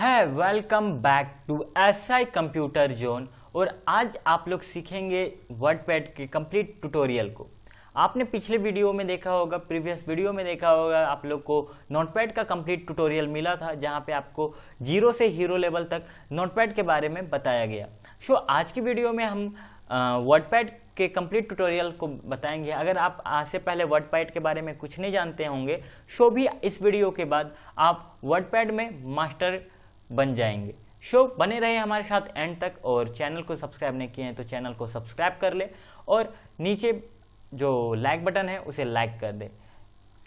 है welcome back to SI computer zone. और आज आप लोग सीखेंगे वर्डपैड के कंप्लीट ट्यूटोरियल को। आपने पिछले वीडियो में देखा होगा, प्रीवियस वीडियो में देखा होगा, आप लोग को नोटपैड का कंप्लीट ट्यूटोरियल मिला था जहां पे आपको जीरो से हीरो लेवल तक नोटपैड के बारे में बताया गया। सो आज की वीडियो में हम वर्डपैड के कंप्लीट ट्यूटोरियल को बताएंगे। अगर आप आज से पहले वर्डपैड के बारे में कुछ नहीं जानते होंगे, सो भी इस वीडियो के बाद आप वर्डपैड में मास्टर बन जाएंगे। शो बने रहे हमारे साथ एंड तक, और चैनल को सब्सक्राइब नहीं किए हैं तो चैनल को सब्सक्राइब कर ले और नीचे जो लाइक बटन है उसे लाइक कर दे।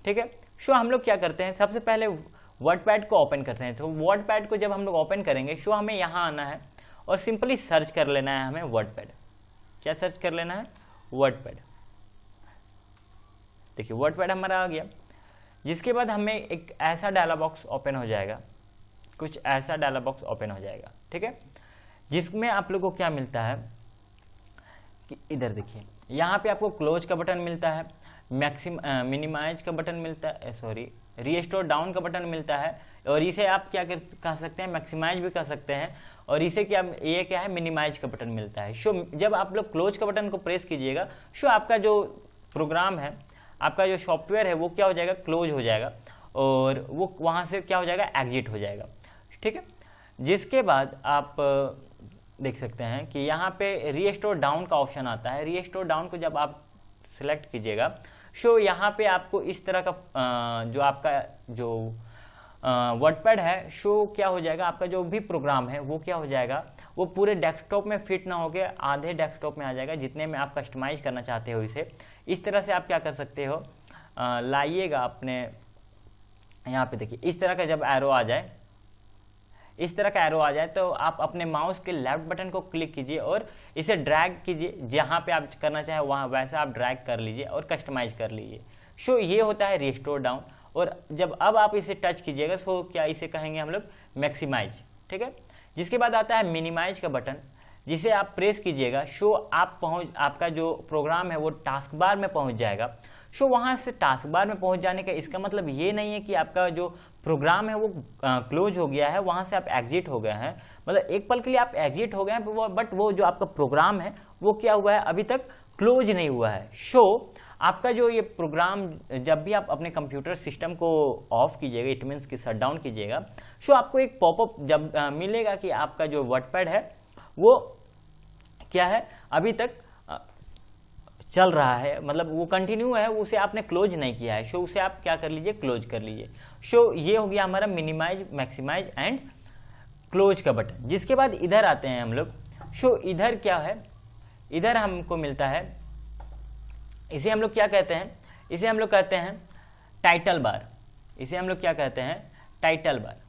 ठीक है। शो हम लोग क्या करते हैं, सबसे पहले वर्डपैड को ओपन करते हैं। तो वर्डपैड को जब हम लोग ओपन करेंगे, शो हमें यहाँ आना है और सिंपली सर्च कर लेना है हमें वर्डपैड। क्या सर्च कर लेना है? वर्डपैड। देखिए वर्डपैड हमारा आ गया। जिसके बाद हमें एक ऐसा डायलॉग बॉक्स ओपन हो जाएगा, कुछ ऐसा डायलॉग बॉक्स ओपन हो जाएगा। ठीक है। जिसमें आप लोगों को क्या मिलता है कि इधर देखिए, यहाँ पे आपको क्लोज का बटन मिलता है, मिनिमाइज का बटन मिलता है, सॉरी रीस्टोर डाउन का बटन मिलता है। और इसे आप क्या कह सकते हैं, मैक्सिमाइज भी कर सकते हैं। और इसे क्या, ये क्या है, मिनिमाइज का बटन मिलता है। शो जब आप लोग क्लोज का बटन को प्रेस कीजिएगा, शो आपका जो प्रोग्राम है, आपका जो सॉफ्टवेयर है वो क्या हो जाएगा, क्लोज हो जाएगा और वो वहाँ से क्या हो जाएगा, एग्जिट हो जाएगा। ठीक है। जिसके बाद आप देख सकते हैं कि यहाँ पे रीस्टोर डाउन का ऑप्शन आता है। रीस्टोर डाउन को जब आप सिलेक्ट कीजिएगा, शो यहाँ पे आपको इस तरह का जो आपका जो वर्डपैड है, शो क्या हो जाएगा, आपका जो भी प्रोग्राम है वो क्या हो जाएगा, वो पूरे डेस्कटॉप में फिट ना होके आधे डेस्कटॉप में आ जाएगा, जितने में आप कस्टमाइज करना चाहते हो इसे। इस तरह से आप क्या कर सकते हो, लाइएगा अपने यहाँ पे देखिए, इस तरह का जब एरो आ जाए, इस तरह का एरो आ जाए तो आप अपने माउस के लेफ्ट बटन को क्लिक कीजिए और इसे ड्रैग कीजिए, जहां पे आप करना चाहे वहां वैसा आप ड्रैग कर लीजिए और कस्टमाइज कर लीजिए। सो ये होता है रिस्टोर डाउन। और जब अब आप इसे टच कीजिएगा तो क्या इसे कहेंगे हम लोग, मैक्सिमाइज। ठीक है। जिसके बाद आता है मिनिमाइज का बटन, जिसे आप प्रेस कीजिएगा, शो आपका जो प्रोग्राम है वो टास्क बार में पहुंच जाएगा। सो वहां से टास्क बार में पहुंच जाने का इसका मतलब ये नहीं है कि आपका जो प्रोग्राम है वो क्लोज हो गया है, वहां से आप एग्जिट हो गए हैं। मतलब एक पल के लिए आप एग्जिट हो गए हैं, बट वो जो आपका प्रोग्राम है वो क्या हुआ है, अभी तक क्लोज नहीं हुआ है। सो आपका जो ये प्रोग्राम, जब भी आप अपने कंप्यूटर सिस्टम को ऑफ कीजिएगा, इट मीन्स कि शट डाउन कीजिएगा, सो आपको एक पॉपअप जब मिलेगा कि आपका जो वर्डपैड है वो क्या है, अभी तक चल रहा है, मतलब वो कंटिन्यू है, उसे आपने क्लोज नहीं किया है। सो उसे आप क्या कर लीजिए, क्लोज कर लीजिए। सो ये हो गया हमारा मिनिमाइज, मैक्सिमाइज एंड क्लोज का बटन। जिसके बाद इधर आते हैं हम लोग। सो इधर क्या है, इधर हमको मिलता है, इसे हम लोग क्या कहते हैं, इसे हम लोग कहते हैं टाइटल बार। इसे हम लोग क्या कहते हैं, टाइटल बार।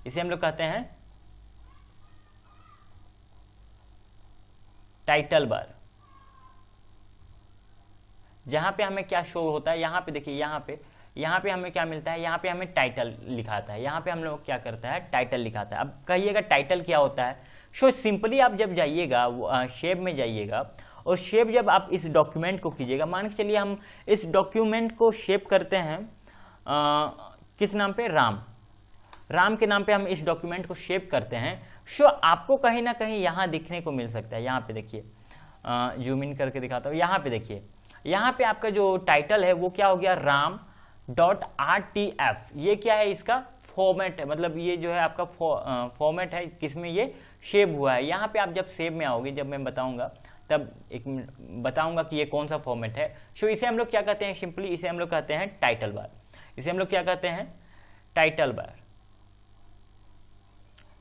इसे हम लोग कहते हैं टाइटल बार। जहां पे हमें क्या शो होता है, यहाँ पे देखिए, यहाँ पे हमें क्या मिलता है, यहाँ पे हमें टाइटल लिखाता है। यहाँ पे हम लोग क्या करता है, टाइटल लिखाता है। अब कहिएगा टाइटल क्या होता है। सो सिंपली आप जब जाइएगा शेप में जाइएगा, और शेप जब आप इस डॉक्यूमेंट को कीजिएगा, मान के चलिए हम इस डॉक्यूमेंट को शेप करते हैं किस नाम पे, राम के नाम पे हम इस डॉक्यूमेंट को शेप करते हैं। सो आपको कहीं ना कहीं यहाँ दिखने को मिल सकता है। यहाँ पे देखिए, जूम इन करके दिखाता हूँ। यहाँ पे देखिए, यहाँ पे आपका जो टाइटल है वो क्या हो गया, ram.rtf। ये क्या है, इसका फॉर्मेट है, मतलब ये जो है आपका फॉर्मेट है, किसमें ये शेप हुआ है। यहाँ पे आप जब सेव में आओगे, जब मैं बताऊंगा तब एक मिनट बताऊंगा कि ये कौन सा फॉर्मेट है। सो इसे हम लोग क्या कहते हैं, सिंपली इसे हम लोग कहते हैं टाइटल बार। इसे हम लोग क्या कहते हैं, टाइटल बार।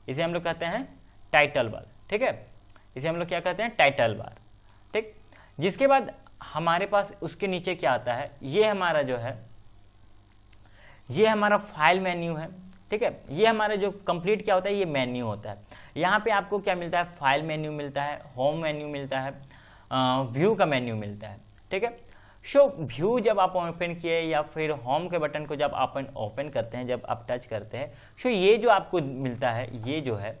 इसे हम लोग कहते हैं टाइटल बार। ठीक है। इसे हम लोग क्या कहते हैं, टाइटल बार। ठीक। जिसके बाद हमारे पास उसके नीचे क्या आता है, ये हमारा जो है, ये हमारा फाइल मेन्यू है। ठीक है। ये हमारा जो कंप्लीट क्या होता है, ये मेन्यू होता है। यहाँ पे आपको क्या मिलता है, फाइल मेन्यू मिलता है, होम मेन्यू मिलता है, व्यू का मेन्यू मिलता है। ठीक है। सो व्यू जब आप ओपन किए या फिर होम के बटन को जब आप ओपन करते हैं, जब आप टच करते हैं, सो ये जो आपको मिलता है, ये जो है,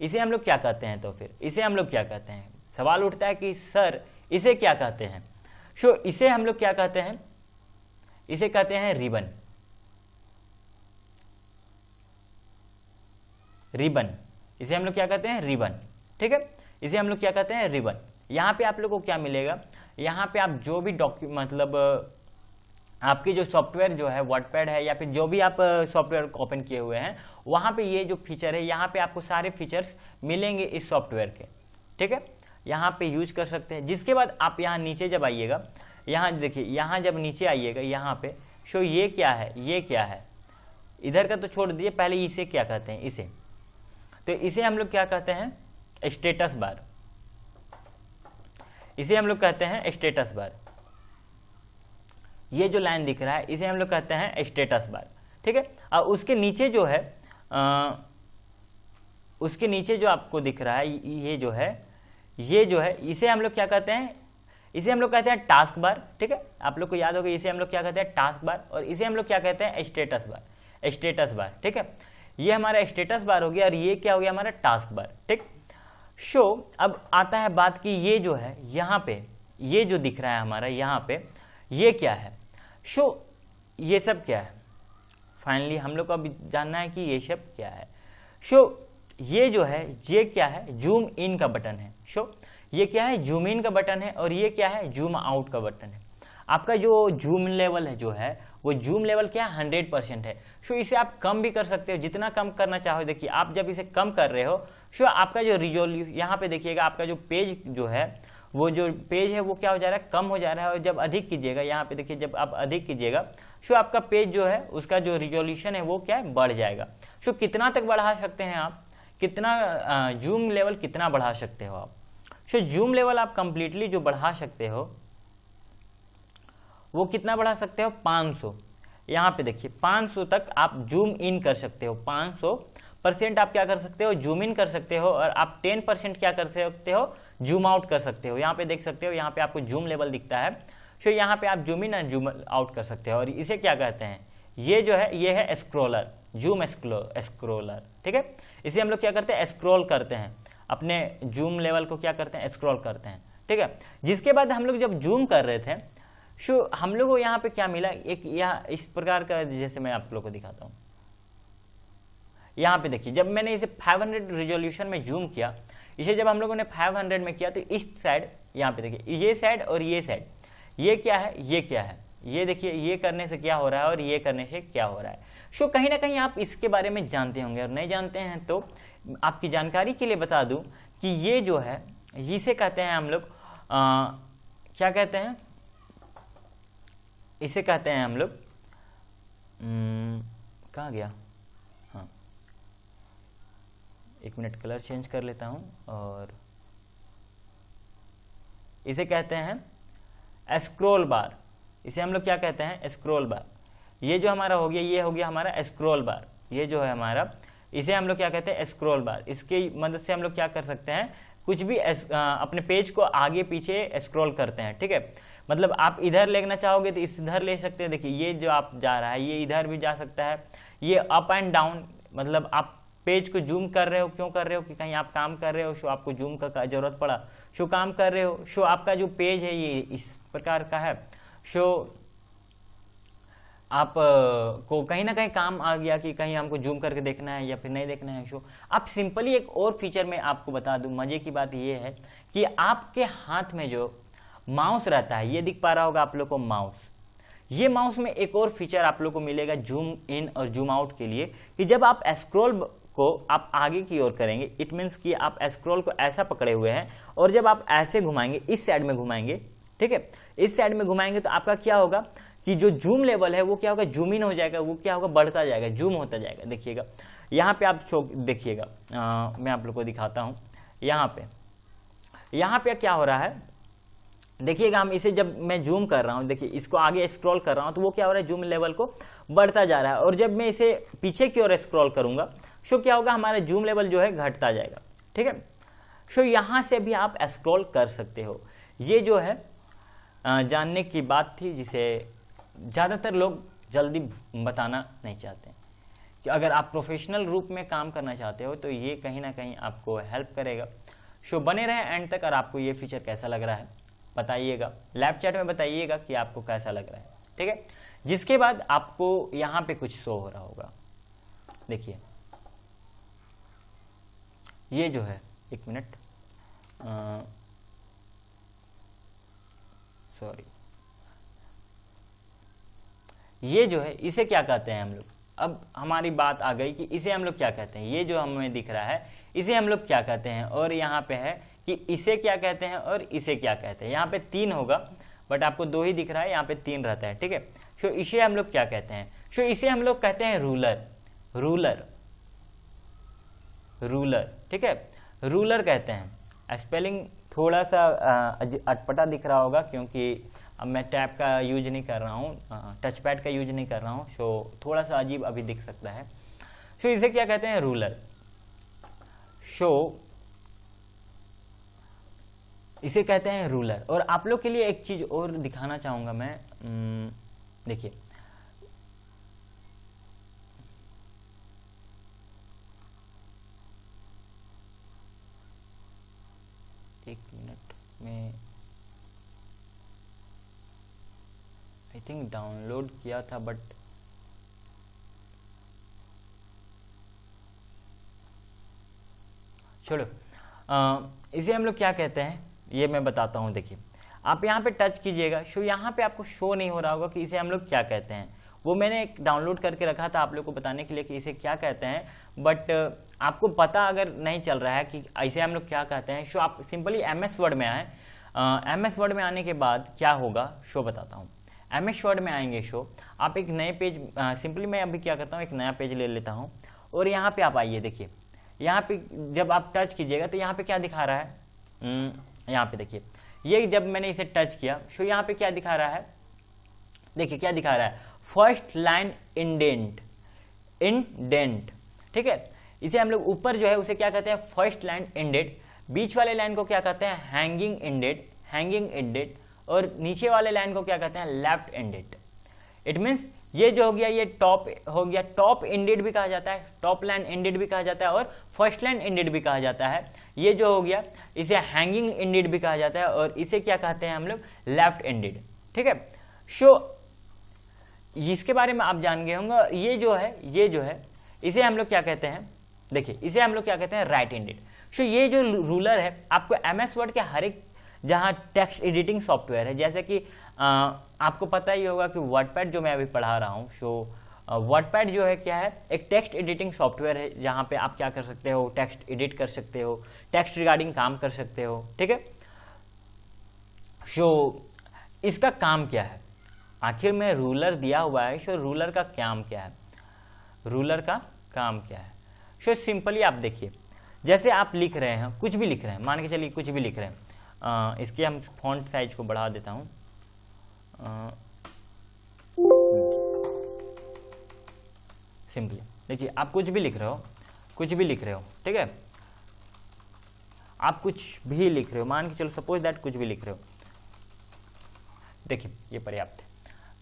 इसे हम लोग क्या कहते हैं, तो फिर इसे हम लोग क्या कहते हैं। सवाल उठता है कि सर इसे क्या कहते हैं। सो इसे हम लोग क्या कहते हैं, इसे कहते हैं रिबन। रिबन, इसे हम लोग क्या कहते हैं, रिबन, ठीक है, इसे हम लोग क्या कहते हैं, रिबन। यहाँ पे आप लोग को क्या मिलेगा, यहाँ पे आप जो भी मतलब आपकी जो सॉफ्टवेयर जो है वर्डपैड है या फिर जो भी आप सॉफ्टवेयर ओपन किए हुए हैं, वहाँ पे ये जो फीचर है, यहाँ पे आपको सारे फीचर्स मिलेंगे इस सॉफ्टवेयर के, ठीक है, यहाँ पे यूज कर सकते हैं। जिसके बाद आप यहाँ नीचे जब आइएगा, यहाँ देखिए, यहाँ जब नीचे आइएगा यहाँ पे शो, ये क्या है, ये क्या है, इधर का तो छोड़ दिए, पहले इसे क्या कहते हैं, इसे, तो इसे हम लोग क्या कहते हैं, स्टेटस बार, इसे हम लोग कहते हैं स्टेटस बार। ये जो लाइन दिख रहा है इसे हम लोग कहते हैं स्टेटस बार, ठीक है। और उसके नीचे जो है उसके नीचे जो आपको दिख रहा है ये जो है इसे हम लोग क्या कहते हैं, इसे हम लोग कहते हैं टास्क बार, ठीक है। आप लोग को याद होगा इसे हम लोग क्या कहते हैं, टास्क बार, और इसे हम लोग क्या कहते हैं, स्टेटस बार, स्टेटस बार, ठीक है। ये हमारा स्टेटस बार हो गया और ये क्या हो गया, हमारा टास्क बार, ठीक। शो अब आता है बात की ये जो है यहाँ पे, ये जो दिख रहा है हमारा यहाँ पे, ये क्या है, शो ये सब क्या है, फाइनली हम लोग को अभी जानना है कि ये सब क्या है। शो ये जो है ये क्या है, जूम इन का बटन है। शो ये क्या है, जूम इन का बटन है, और ये क्या है, जूम आउट का बटन है। आपका जो जूम लेवल है जो है वो जूम लेवल क्या है, 100% है। शो इसे आप कम भी कर सकते हो, जितना कम करना चाहो। देखिए आप जब इसे कम कर रहे हो, शो आपका जो रिजोल्यूशन, यहाँ पे देखिएगा आपका जो पेज जो है, वो जो पेज है वो क्या हो जा रहा है, कम हो जा रहा है। और जब अधिक कीजिएगा, यहाँ पे देखिए जब आप अधिक कीजिएगा, शो आपका पेज जो है उसका जो रिजोल्यूशन है वो क्या है, बढ़ जाएगा। शो कितना तक बढ़ा सकते हैं आप, कितना जूम लेवल कितना बढ़ा सकते हो आप। सो जूम लेवल आप कंप्लीटली जो बढ़ा सकते हो वो कितना बढ़ा सकते हो, 500। यहाँ पे देखिए 500 तक आप जूम इन कर सकते हो, 500% आप क्या कर सकते हो, जूम इन कर सकते हो, और आप 10% क्या कर सकते हो, जूम आउट कर सकते हो। यहाँ पे देख सकते हो, यहाँ पे आपको जूम लेवल दिखता है। सो यहाँ पे आप जूम इन और जूम आउट कर सकते हो। और इसे क्या कहते हैं, ये जो है ये है स्क्रोलर, जूम स्क्रोलर, ठीक है। इसे हम लोग क्या करते हैं, स्क्रॉल करते हैं, अपने जूम लेवल को क्या करते हैं, स्क्रॉल करते हैं, ठीक है। जिसके बाद हम लोग जब जूम कर रहे थे, सो हम लोग को यहाँ पे क्या मिला, एक यहाँ इस प्रकार का, जैसे मैं आप लोग को दिखाता हूँ। यहाँ पे देखिए जब मैंने इसे 500 रिजोल्यूशन में जूम किया, इसे जब हम लोगों ने 500 में किया, तो इस साइड यहाँ पे देखिए ये साइड और ये साइड, ये क्या है, ये क्या है, ये देखिए ये करने से क्या हो रहा है और ये करने से क्या हो रहा है। सो कहीं ना कहीं आप इसके बारे में जानते होंगे, और नहीं जानते हैं तो आपकी जानकारी के लिए बता दूं कि ये जो है इसे कहते हैं हम लोग क्या कहते हैं, इसे कहते हैं हम लोग कहाँ गया, हाँ 1 मिनट कलर चेंज कर लेता हूँ, और इसे कहते हैं स्क्रॉल बार। इसे हम लोग क्या कहते हैं, स्क्रॉल बार। ये जो हमारा हो गया, ये हो गया हमारा स्क्रॉल बार। ये जो है हमारा, इसे हम लोग क्या कहते हैं, स्क्रॉल बार। इसकी मदद से हम लोग क्या कर सकते हैं, कुछ भी अपने पेज को आगे पीछे स्क्रॉल करते हैं, ठीक है। मतलब आप इधर लेना चाहोगे तो इधर ले सकते हैं। देखिए ये जो आप जा रहा है ये इधर भी जा सकता है, ये अप एंड डाउन। मतलब आप पेज को जूम कर रहे हो, क्यों कर रहे हो कि कहीं आप काम कर रहे हो, शो आपको जूम का जरूरत पड़ा, शो काम कर रहे हो, शो आपका जो पेज है ये इस प्रकार का है, शो आप को कहीं ना कहीं काम आ गया कि कहीं हमको जूम करके देखना है या फिर नहीं देखना है। शो आप सिंपली एक और फीचर में आपको बता दूं, मजे की बात ये है कि आपके हाथ में जो माउस रहता है, ये दिख पा रहा होगा आप लोग को माउस, ये माउस में एक और फीचर आप लोग को मिलेगा जूम इन और जूम आउट के लिए, कि जब आप स्क्रॉल को आप आगे की ओर करेंगे, इट मीन्स कि आप स्क्रॉल को ऐसा पकड़े हुए हैं, और जब आप ऐसे घुमाएंगे, इस साइड में घुमाएंगे, ठीक है, इस साइड में घुमाएंगे, तो आपका क्या होगा कि जो जूम लेवल है वो क्या होगा, जूम इन हो जाएगा, वो क्या होगा, बढ़ता जाएगा, जूम होता जाएगा। देखिएगा यहाँ पे आप देखिएगा, मैं आप लोग को दिखाता हूँ। यहाँ पे क्या हो रहा है, देखिएगा, हम इसे जब मैं जूम कर रहा हूँ, देखिए इसको आगे स्क्रॉल कर रहा हूँ, तो वो क्या हो रहा है, जूम लेवल को बढ़ता जा रहा है। और जब मैं इसे पीछे की ओर स्क्रॉल करूंगा, सो क्या होगा, हमारा जूम लेवल जो है घटता जाएगा, ठीक है। सो यहाँ से भी आप स्क्रॉल कर सकते हो। ये जो है जानने की बात थी, जिसे ज़्यादातर लोग जल्दी बताना नहीं चाहते, कि अगर आप प्रोफेशनल रूप में काम करना चाहते हो तो ये कहीं ना कहीं आपको हेल्प करेगा। सो बने रहें एंड तक। और आपको ये फीचर कैसा लग रहा है बताइएगा, लाइव चैट में बताइएगा कि आपको कैसा लग रहा है, ठीक है। जिसके बाद आपको यहाँ पे कुछ शो हो रहा होगा, देखिए ये जो है, एक मिनट, सॉरी, ये जो है इसे क्या कहते हैं हम लोग। अब हमारी बात आ गई कि इसे हम लोग क्या कहते हैं। ये जो हमें दिख रहा है इसे हम लोग क्या कहते हैं, और यहाँ पे है कि इसे क्या कहते हैं और इसे क्या कहते हैं। यहाँ पे 3 होगा बट आपको 2 ही दिख रहा है, यहाँ पे 3 रहता है, ठीक है। सो इसे हम लोग क्या कहते हैं, सो इसे हम लोग कहते हैं रूलर, रूलर, रूलर, ठीक है, रूलर कहते हैं। स्पेलिंग थोड़ा सा अटपटा दिख रहा होगा क्योंकि अब मैं टैब का यूज नहीं कर रहा हूँ, टच पैड का यूज नहीं कर रहा हूँ, सो थोड़ा सा अजीब अभी दिख सकता है। सो इसे क्या कहते हैं, रूलर। सो इसे कहते हैं रूलर। और आप लोग के लिए एक चीज और दिखाना चाहूंगा मैं, देखिए, एक मिनट में, आई थिंक डाउनलोड किया था बट छोड़ो, इसे हम लोग क्या कहते हैं ये मैं बताता हूँ। देखिए, आप यहाँ पे टच कीजिएगा, सो यहाँ पे आपको शो नहीं हो रहा होगा कि इसे हम लोग क्या कहते हैं। वो मैंने एक डाउनलोड करके रखा था आप लोग को बताने के लिए कि इसे क्या कहते हैं, बट आपको पता अगर नहीं चल रहा है कि इसे हम लोग क्या कहते हैं, सो आप सिंपली एमएस वर्ड में आए। एमएस वर्ड में आने के बाद क्या होगा शो बताता हूँ। एमएस वर्ड में आएंगे, शो आप एक नए पेज, सिंपली मैं अभी क्या करता हूँ, एक नया पेज ले लेता हूँ और यहाँ पे आप आइए। देखिए, यहाँ पे जब आप टच कीजिएगा तो यहाँ पे क्या दिखा रहा है, यहाँ पे देखिए, ये जब मैंने इसे टच किया, सो यहाँ पे क्या दिखा रहा है, देखिए क्या दिखा रहा है, फर्स्ट लाइन इंडेंट, इंडेंट, ठीक है। इसे हम लोग ऊपर जो है उसे क्या कहते हैं, फर्स्ट लाइन इंडेड, बीच वाले लाइन को क्या कहते हैं, हैंगिंग इंडेड, हैंगिंग इंडेड, और नीचे वाले लाइन को क्या कहते हैं, लेफ्ट इंडेड। इट मीन्स ये जो हो गया, ये टॉप हो गया, टॉप इंडेड भी कहा जाता है, टॉप लाइन इंडेड भी कहा जाता है और फर्स्ट लाइन इंडेड भी कहा जाता है। ये जो हो गया इसे हैंगिंग इंडेड भी कहा जाता है और इसे क्या कहते हैं हम लोग, लेफ्ट इंडेड, ठीक है। सो इसके बारे में आप जान गए होंगे। ये जो है इसे हम लोग क्या कहते हैं, देखिए इसे हम लोग क्या कहते हैं, राइट इंडेड। सो ये जो रूलर है आपको एमएस वर्ड के हर एक जहाँ टेक्स्ट एडिटिंग सॉफ्टवेयर है, जैसे कि आपको पता ही होगा कि वर्डपैड जो मैं अभी पढ़ा रहा हूँ, सो वर्डपैड जो है क्या है, एक टेक्स्ट एडिटिंग सॉफ्टवेयर है जहाँ पे आप क्या कर सकते हो, टेक्स्ट एडिट कर सकते हो, टेक्स्ट रिगार्डिंग काम कर सकते हो, ठीक है। सो इसका काम क्या है, आखिर में रूलर दिया हुआ है, सो रूलर का काम क्या है, रूलर का काम क्या है। सो सिंपली आप देखिए, जैसे आप लिख रहे हैं, कुछ भी लिख रहे हैं, मान के चलिए कुछ भी लिख रहे हैं, इसके हम फॉन्ट साइज को बढ़ा देता हूँ, सिंपली देखिए, आप कुछ भी लिख रहे हो, कुछ भी लिख रहे हो, ठीक है, आप कुछ भी लिख रहे हो, मान के चलो सपोज दैट कुछ भी लिख रहे हो, देखिए ये पर्याप्त है।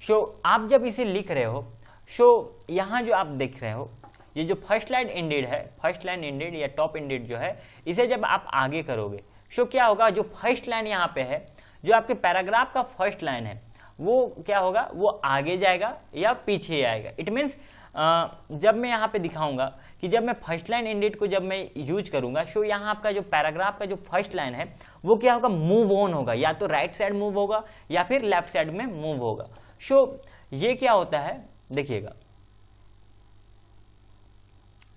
सो आप जब इसे लिख रहे हो, सो यहाँ जो आप देख रहे हो, ये जो फर्स्ट लाइन इंडेड है, फर्स्ट लाइन इंडेड या टॉप इंडेड जो है, इसे जब आप आगे करोगे, सो क्या होगा, जो फर्स्ट लाइन यहाँ पे है, जो आपके पैराग्राफ का फर्स्ट लाइन है, वो क्या होगा, वो आगे जाएगा या पीछे आएगा। इट मीन्स जब मैं यहाँ पे दिखाऊंगा कि जब मैं फर्स्ट लाइन इंडेड को जब मैं यूज करूंगा, सो यहाँ आपका जो पैराग्राफ का जो फर्स्ट लाइन है वो क्या होगा, मूव ऑन होगा, या तो राइट साइड मूव होगा या फिर लेफ्ट साइड में मूव होगा। सो ये क्या होता है, देखिएगा,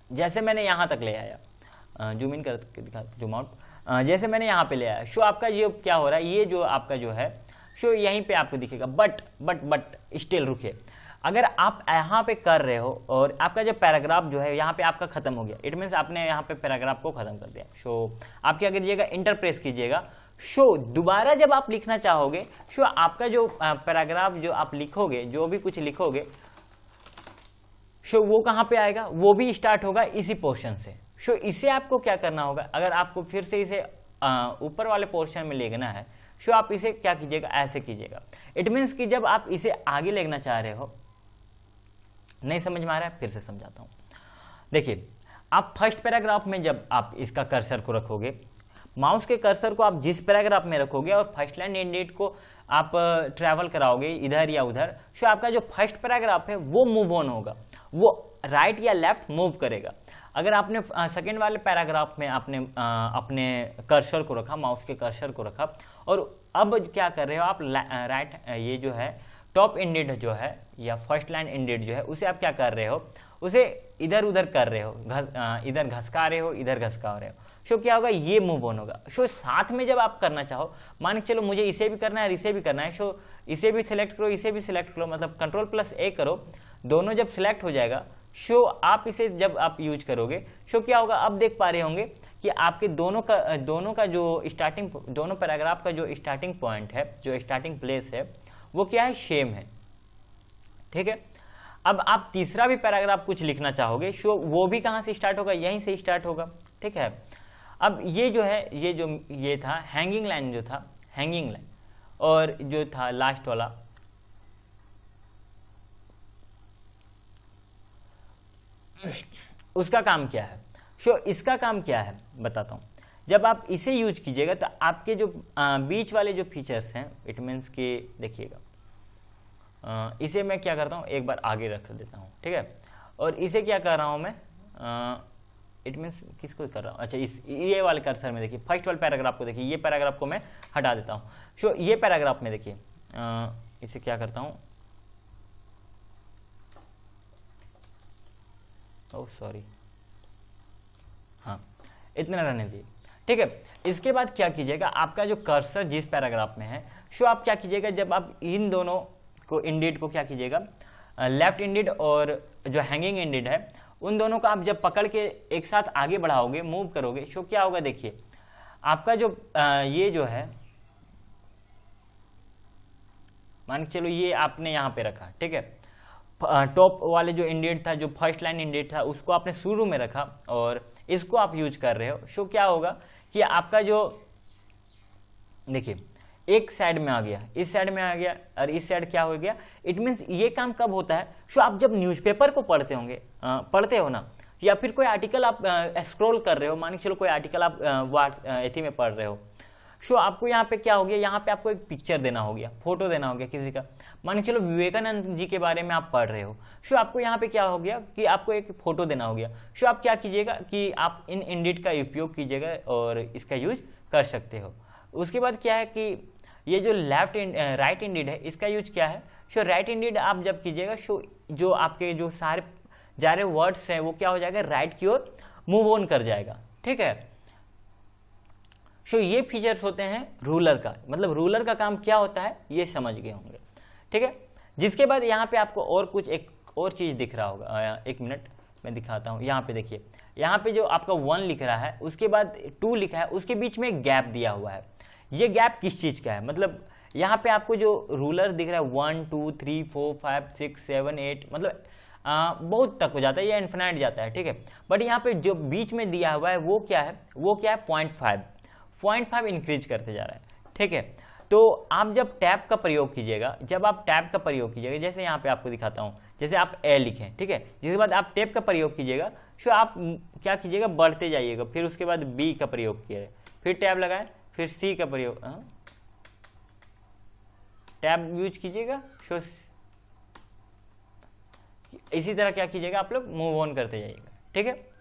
जैसे मैंने यहां तक ले आया, जूम इन करके दिखा, जूम आउट, जैसे मैंने यहाँ पे ले आया, सो आपका ये क्या हो रहा है, ये जो आपका जो है, सो यहीं पे आपको दिखेगा, बट स्टिल रुकिए, अगर आप यहाँ पे कर रहे हो और आपका जो पैराग्राफ जो है यहाँ पे आपका खत्म हो गया, इट मीन्स आपने यहाँ पे पैराग्राफ को खत्म कर दिया। सो आप क्या कीजिएगा, इंटर प्रेस कीजिएगा। सो दोबारा जब आप लिखना चाहोगे, सो आपका जो पैराग्राफ जो आप लिखोगे, जो भी कुछ लिखोगे, सो वो कहाँ पे आएगा, वो भी स्टार्ट होगा इसी पोर्शन से। सो इसे आपको क्या करना होगा, अगर आपको फिर से इसे ऊपर वाले पोर्शन में लेना है, सो आप इसे क्या कीजिएगा, ऐसे कीजिएगा। इट मीन्स कि जब आप इसे आगे लेना चाह रहे हो, नहीं समझ में आ रहा है, फिर से समझाता हूं। देखिए, आप फर्स्ट पैराग्राफ में जब आप इसका कर्सर को रखोगे, माउस के कर्सर को आप जिस पैराग्राफ में रखोगे और फर्स्ट लाइन इंडेड को आप ट्रैवल कराओगे इधर या उधर, सो आपका जो फर्स्ट पैराग्राफ है वो मूव ऑन होगा, वो राइट या लेफ्ट मूव करेगा। अगर आपने सेकेंड वाले पैराग्राफ में आपने अपने कर्सर को रखा, माउस के कर्सर को रखा, और अब क्या कर रहे हो आप, राइट ये जो है टॉप इंडेड जो है या फर्स्ट लाइन इंडेड जो है उसे आप क्या कर रहे हो, उसे इधर उधर कर रहे हो, इधर घसका रहे हो, इधर घसका रहे हो। सो क्या होगा, ये मूव ऑन होगा। सो साथ में जब आप करना चाहो, मान के चलो मुझे इसे भी करना है और इसे भी करना है, सो इसे भी सिलेक्ट करो, इसे भी सिलेक्ट करो, मतलब Ctrl+A करो, दोनों जब सिलेक्ट हो जाएगा, सो आप इसे जब आप यूज करोगे, सो क्या होगा, अब देख पा रहे होंगे कि आपके दोनों का जो स्टार्टिंग, दोनों पैराग्राफ का जो स्टार्टिंग पॉइंट है, जो स्टार्टिंग प्लेस है, वो क्या है, सेम है। ठीक है, अब आप तीसरा भी पैराग्राफ कुछ लिखना चाहोगे, सो वो भी कहाँ से स्टार्ट होगा, यहीं से स्टार्ट होगा। ठीक है, अब ये जो है, ये था हैंगिंग लाइन, जो था हैंगिंग लाइन, और जो था लास्ट वाला उसका काम क्या है। सो इसका काम क्या है बताता हूँ। जब आप इसे यूज कीजिएगा तो आपके जो बीच वाले जो फीचर्स हैं, इट मीन्स कि देखिएगा, इसे मैं क्या करता हूँ, एक बार आगे रख देता हूँ। ठीक है, और इसे क्या कर रहा हूँ मैं, इट मीन्स किसको कर रहा हूँ, अच्छा ये वाले कर्सर में देखिए, फर्स्ट वाले पैराग्राफ को देखिए, ये पैराग्राफ को मैं हटा देता हूँ। सो ये पैराग्राफ में देखिए, इसे क्या करता हूँ, ओह सॉरी, हाँ इतना रहने दीजिए। ठीक है, इसके बाद क्या कीजिएगा, आपका जो कर्सर जिस पैराग्राफ में है, सो आप क्या कीजिएगा, जब आप इन दोनों को इंडेड को क्या कीजिएगा, लेफ्ट इंडेड और जो हैंगिंग इंडेड है, उन दोनों को आप जब पकड़ के एक साथ आगे बढ़ाओगे, मूव करोगे, सो क्या होगा, देखिए आपका जो ये जो है, मान के चलो ये आपने यहाँ पे रखा। ठीक है, टॉप वाले जो इंडेड था, जो फर्स्ट लाइन इंडेड था, उसको आपने शुरू में रखा और इसको आप यूज कर रहे हो। सो क्या होगा कि आपका जो देखिए एक साइड में आ गया, इस साइड में आ गया, और इस साइड क्या हो गया। इट मीन्स ये काम कब होता है, सो आप जब न्यूज़पेपर को पढ़ते होंगे, पढ़ते हो ना, या फिर कोई आर्टिकल आप स्क्रॉल कर रहे हो, मान के चलो कोई आर्टिकल आप एथी में पढ़ रहे हो, सो आपको यहाँ पे क्या हो गया, यहाँ पे आपको एक पिक्चर देना हो गया, फोटो देना हो गया किसी का, मान के चलो विवेकानंद जी के बारे में आप पढ़ रहे हो, सो आपको यहाँ पे क्या हो गया कि आपको एक फोटो देना हो गया। सो आप क्या कीजिएगा कि आप इन इंडेड का उपयोग कीजिएगा और इसका यूज कर सकते हो। उसके बाद क्या है कि ये जो राइट इंडेड है, इसका यूज क्या है, सो राइट इंडेड आप जब कीजिएगा, सो जो आपके जो सारे वर्ड्स हैं वो क्या हो जाएगा, राइट की ओर मूव ऑन कर जाएगा। ठीक है, सो ये फीचर्स होते हैं रूलर का, मतलब रूलर का काम क्या होता है ये समझ गए होंगे। ठीक है, जिसके बाद यहाँ पे आपको और कुछ एक और चीज दिख रहा होगा, एक मिनट मैं दिखाता हूँ। यहाँ पे देखिए, यहाँ पे जो आपका 1 लिख रहा है, उसके बाद 2 लिखा है, उसके बीच में एक गैप दिया हुआ है। ये गैप किस चीज का है, मतलब यहाँ पे आपको जो रूलर दिख रहा है 1 2 3 4 5 6 7 8, मतलब बहुत तक हो जाता है, ये इन्फिनाइट जाता है। ठीक है, बट यहाँ पे जो बीच में दिया हुआ है वो क्या है, 0.5 इंक्रीज करते जा रहा है। ठीक है, तो आप जब टैब का प्रयोग कीजिएगा, जैसे यहाँ पे आपको दिखाता हूँ, जैसे आप ए लिखें, ठीक है, जिसके बाद आप टैब का प्रयोग कीजिएगा, सो आप क्या कीजिएगा, बढ़ते जाइएगा, फिर उसके बाद बी का प्रयोग कीजिएगा, फिर टैब लगाएं, फिर सी का प्रयोग, टैब यूज कीजिएगा, सो इसी तरह क्या कीजिएगा, आप लोग मूव ऑन करते जाइएगा। ठीक है,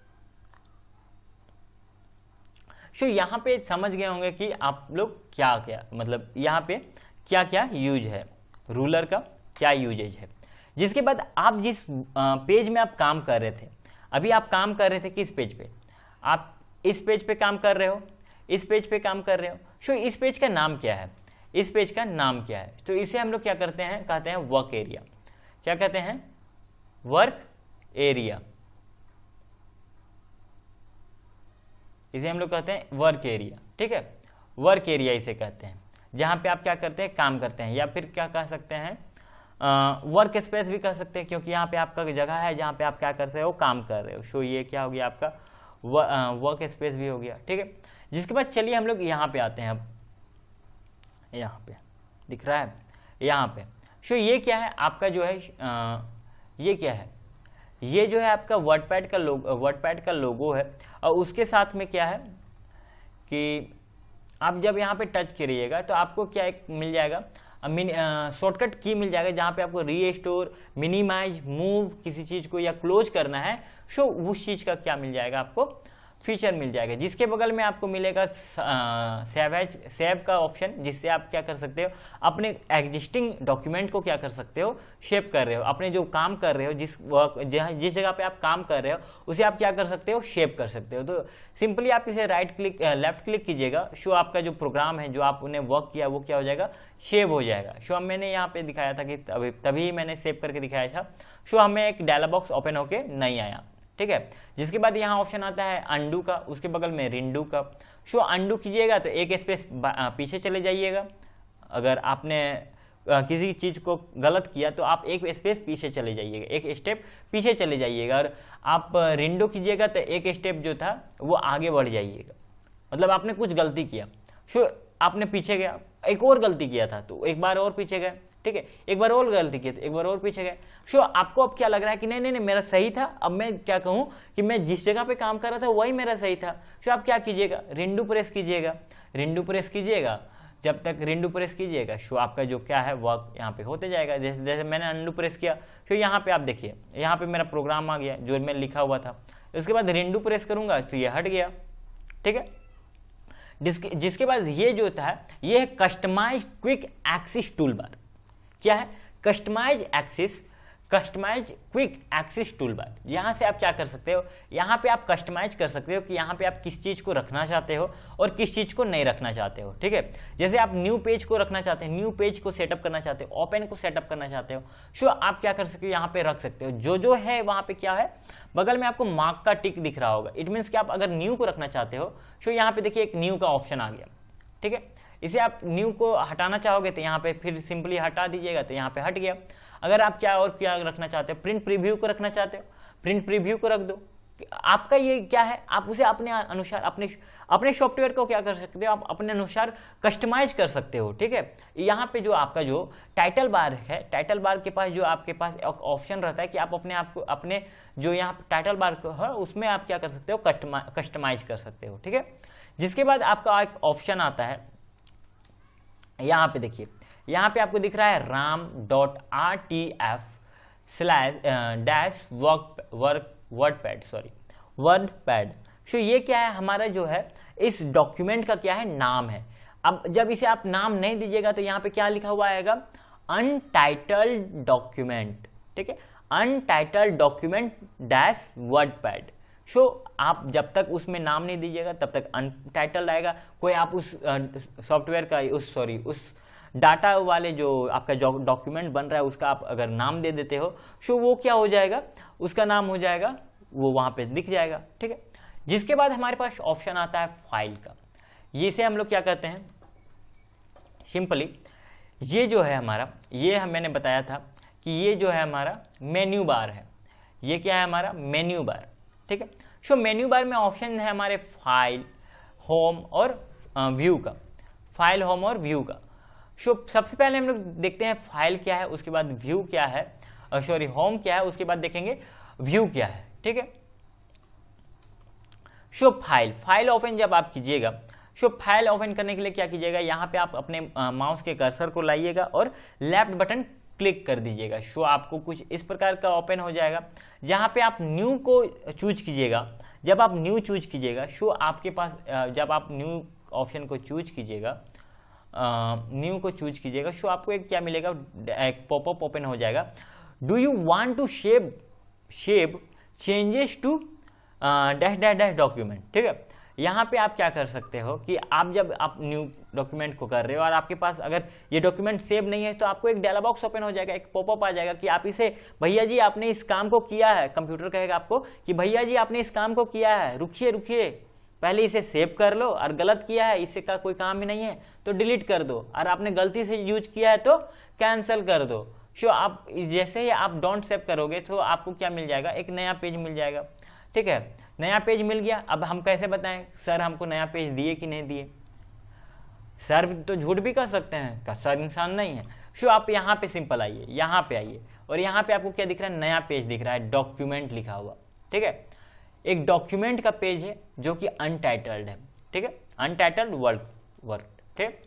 सो यहाँ पे समझ गए होंगे कि आप लोग क्या मतलब यहाँ पे क्या क्या यूज है, रूलर का क्या यूजेज है। जिसके बाद आप जिस पेज में आप काम कर रहे थे, अभी आप काम कर रहे थे किस पेज पे, आप इस पेज पे काम कर रहे हो, इस पेज पे काम कर रहे हो। सो इस पेज का नाम क्या है, इस पेज का नाम क्या है, तो इसे हम लोग क्या करते हैं, कहते हैं वर्क एरिया। क्या कहते हैं, वर्क एरिया, इसे हम लोग कहते हैं वर्क एरिया। ठीक है, वर्क एरिया इसे कहते हैं, जहां पे आप क्या करते हैं, काम करते हैं, या फिर क्या कह सकते हैं, वर्क स्पेस भी कह सकते हैं, क्योंकि यहाँ पे आपका जगह है जहाँ पे आप क्या करते हो, काम कर रहे हो। सो ये क्या हो गया, आपका वर्क स्पेस भी हो गया। ठीक है, जिसके बाद चलिए हम लोग यहाँ पे आते हैं। अब यहाँ पे दिख रहा है, यहाँ पे सो ये क्या है, आपका जो है ये क्या है, ये जो है आपका वर्डपैड का लोगो है, और उसके साथ में क्या है कि आप जब यहाँ पे टच करिएगा तो आपको क्या एक मिल जाएगा, शॉर्टकट की मिल जाएगा जहाँ पे आपको रीस्टोर, मिनिमाइज, मूव किसी चीज़ को या क्लोज करना है, सो उस चीज़ का क्या मिल जाएगा आपको फीचर मिल जाएगा। जिसके बगल में आपको मिलेगा सेव का ऑप्शन, जिससे आप क्या कर सकते हो अपने एग्जिस्टिंग डॉक्यूमेंट को क्या कर सकते हो शेप कर रहे हो, अपने जो काम कर रहे हो जिस जगह पे आप काम कर रहे हो उसे आप क्या कर सकते हो शेप कर सकते हो। तो सिंपली आप इसे लेफ्ट क्लिक कीजिएगा, शो आपका जो प्रोग्राम है जो आपने वर्क किया वो क्या हो जाएगा शेव हो जाएगा। शो मैंने यहाँ पे दिखाया था कि तभी मैंने सेव करके दिखाया था। शो हमें एक डायलॉग बॉक्स ओपन होके नहीं आया, ठीक है। जिसके बाद यहाँ ऑप्शन आता है अंडू का, उसके बगल में रिंडू का। शो अंडू कीजिएगा तो एक स्पेस पीछे चले जाइएगा। अगर आपने किसी चीज को गलत किया तो आप एक स्पेस पीछे चले जाइएगा, एक स्टेप पीछे चले जाइएगा। और आप रिंडो कीजिएगा तो एक स्टेप जो था वो आगे बढ़ जाइएगा, मतलब आपने कुछ गलती किया, सो आपने पीछे गया, एक और गलती किया था तो एक बार और पीछे गए, ठीक है, एक बार और गलती की तो एक बार और पीछे गए। सो आपको अब क्या लग रहा है कि नहीं नहीं नहीं मेरा सही था, अब मैं क्या कहूँ कि मैं जिस जगह पे काम कर रहा था वही मेरा सही था। सो आप क्या कीजिएगा रिंडू प्रेस कीजिएगा, रिंडू प्रेस कीजिएगा, जब तक रिंडू प्रेस कीजिएगा शो आपका जो क्या है वर्क यहाँ पे होते जाएगा। जैसे जैसे मैंने अंडू प्रेस किया तो यहाँ पे आप देखिए यहाँ पे मेरा प्रोग्राम आ गया जो मैं लिखा हुआ था। उसके बाद रिंडू प्रेस करूंगा तो ये हट गया, ठीक है। जिसके बाद ये जो था ये है customize quick access toolbar. क्या है customize quick access toolbar. यहाँ से आप क्या कर सकते हो, यहाँ पे आप कस्टमाइज कर सकते हो कि यहाँ पे आप किस चीज को रखना चाहते हो और किस चीज को नहीं रखना चाहते हो, ठीक है। जैसे आप न्यू पेज को रखना चाहते हैं, न्यू पेज को सेटअप करना चाहते हो, ओपन को सेटअप करना चाहते हो, सो आप क्या कर सकते हो यहाँ पे रख सकते हो। जो है वहां पे क्या है बगल में आपको मार्क का टिक दिख रहा होगा, इट मीन्स कि आप अगर न्यू को रखना चाहते हो सो यहाँ पे देखिए एक न्यू का ऑप्शन आ गया, ठीक है। इसे आप न्यू को हटाना चाहोगे तो यहाँ पे फिर सिंपली हटा दीजिएगा तो यहाँ पे हट गया। अगर आप क्या और क्या रखना चाहते हो, प्रिंट प्रीव्यू को रखना चाहते हो, प्रिंट प्रीव्यू को रख दो। आपका ये क्या है आप उसे अपने अनुसार अपने सॉफ्टवेयर को क्या कर सकते हो आप अपने अनुसार कस्टमाइज कर सकते हो, ठीक है। यहाँ पे जो आपका जो टाइटल बार है, टाइटल बार के पास जो आपके पास एक ऑप्शन रहता है कि आप अपने जो यहाँ टाइटल बार है उसमें आप क्या कर सकते हो कस्टमाइज कर सकते हो, ठीक है। जिसके बाद आपका एक ऑप्शन आता है यहाँ पे देखिए, यहाँ पे आपको दिख रहा है ram.rtf/-वर्डपैड। सो ये क्या है हमारा जो है इस डॉक्यूमेंट का क्या है नाम है। अब जब इसे आप नाम नहीं दीजिएगा तो यहाँ पे क्या लिखा हुआ आएगा अनटाइटल्ड डॉक्यूमेंट, ठीक है, अनटाइटल्ड डॉक्यूमेंट -वर्डपैड। सो आप जब तक उसमें नाम नहीं दीजिएगा तब तक अनटाइटल्ड आएगा। कोई आप उस सॉफ्टवेयर का उस डाटा वाले जो आपका डॉक्यूमेंट बन रहा है उसका आप अगर नाम दे देते हो सो वो क्या हो जाएगा उसका नाम हो जाएगा वो वहां पे दिख जाएगा, ठीक है। जिसके बाद हमारे पास ऑप्शन आता है फाइल का। ये से हम लोग क्या करते हैं सिंपली ये जो है हमारा ये मैंने बताया था कि ये जो है हमारा मेन्यू बार है। ये क्या है हमारा मेन्यू बार, ठीक है। सो मेन्यू बार में ऑप्शन है हमारे फाइल, होम और व्यू का, फाइल, होम और व्यू का। सो सबसे पहले हम लोग देखते हैं फाइल क्या है, उसके बाद व्यू क्या है, सॉरी होम क्या है, उसके बाद देखेंगे व्यू क्या है, ठीक है। सो फाइल ओपन जब आप कीजिएगा, सो फाइल ओपन करने के लिए क्या कीजिएगा यहाँ पे आप अपने माउस के कर्सर को लाइएगा और लेफ्ट बटन क्लिक कर दीजिएगा। सो आपको कुछ इस प्रकार का ओपन हो जाएगा जहाँ पे आप न्यू को चूज कीजिएगा। जब आप न्यू चूज कीजिएगा सो आपके पास जब आप न्यू ऑप्शन को चूज कीजिएगा, न्यू को चूज कीजिएगा सो आपको एक क्या मिलेगा एक पॉपअप ओपन हो जाएगा। Do you want to save changes to dash document, ठीक है। यहाँ पे आप क्या कर सकते हो कि आप जब आप न्यू डॉक्यूमेंट को कर रहे हो और आपके पास अगर ये डॉक्यूमेंट सेव नहीं है तो आपको एक डायलॉग बॉक्स ओपन हो जाएगा, एक पॉपअप आ जाएगा कि आप इसे भैया जी आपने इस काम को किया है। कंप्यूटर कहेगा आपको कि भैया जी आपने इस काम को किया है, रुकिए पहले इसे सेव कर लो, और गलत किया है इससे का कोई काम ही नहीं है तो डिलीट कर दो, और आपने गलती से यूज किया है तो कैंसिल कर दो। सो आप जैसे ही आप डोंट सेव करोगे तो आपको क्या मिल जाएगा एक नया पेज मिल जाएगा, ठीक है। नया पेज मिल गया। अब हम कैसे बताएं सर हमको नया पेज दिए कि नहीं दिए, सर तो झूठ भी कर सकते हैं का सर इंसान नहीं है। सो आप यहाँ पे सिंपल आइए, यहाँ पे आइए और यहाँ पे आपको क्या दिख रहा है नया पेज दिख रहा है, डॉक्यूमेंट लिखा हुआ, ठीक है। एक डॉक्यूमेंट का पेज है जो कि अनटाइटल्ड है, ठीक है, अनटाइटल्ड वर्क, ठीक है।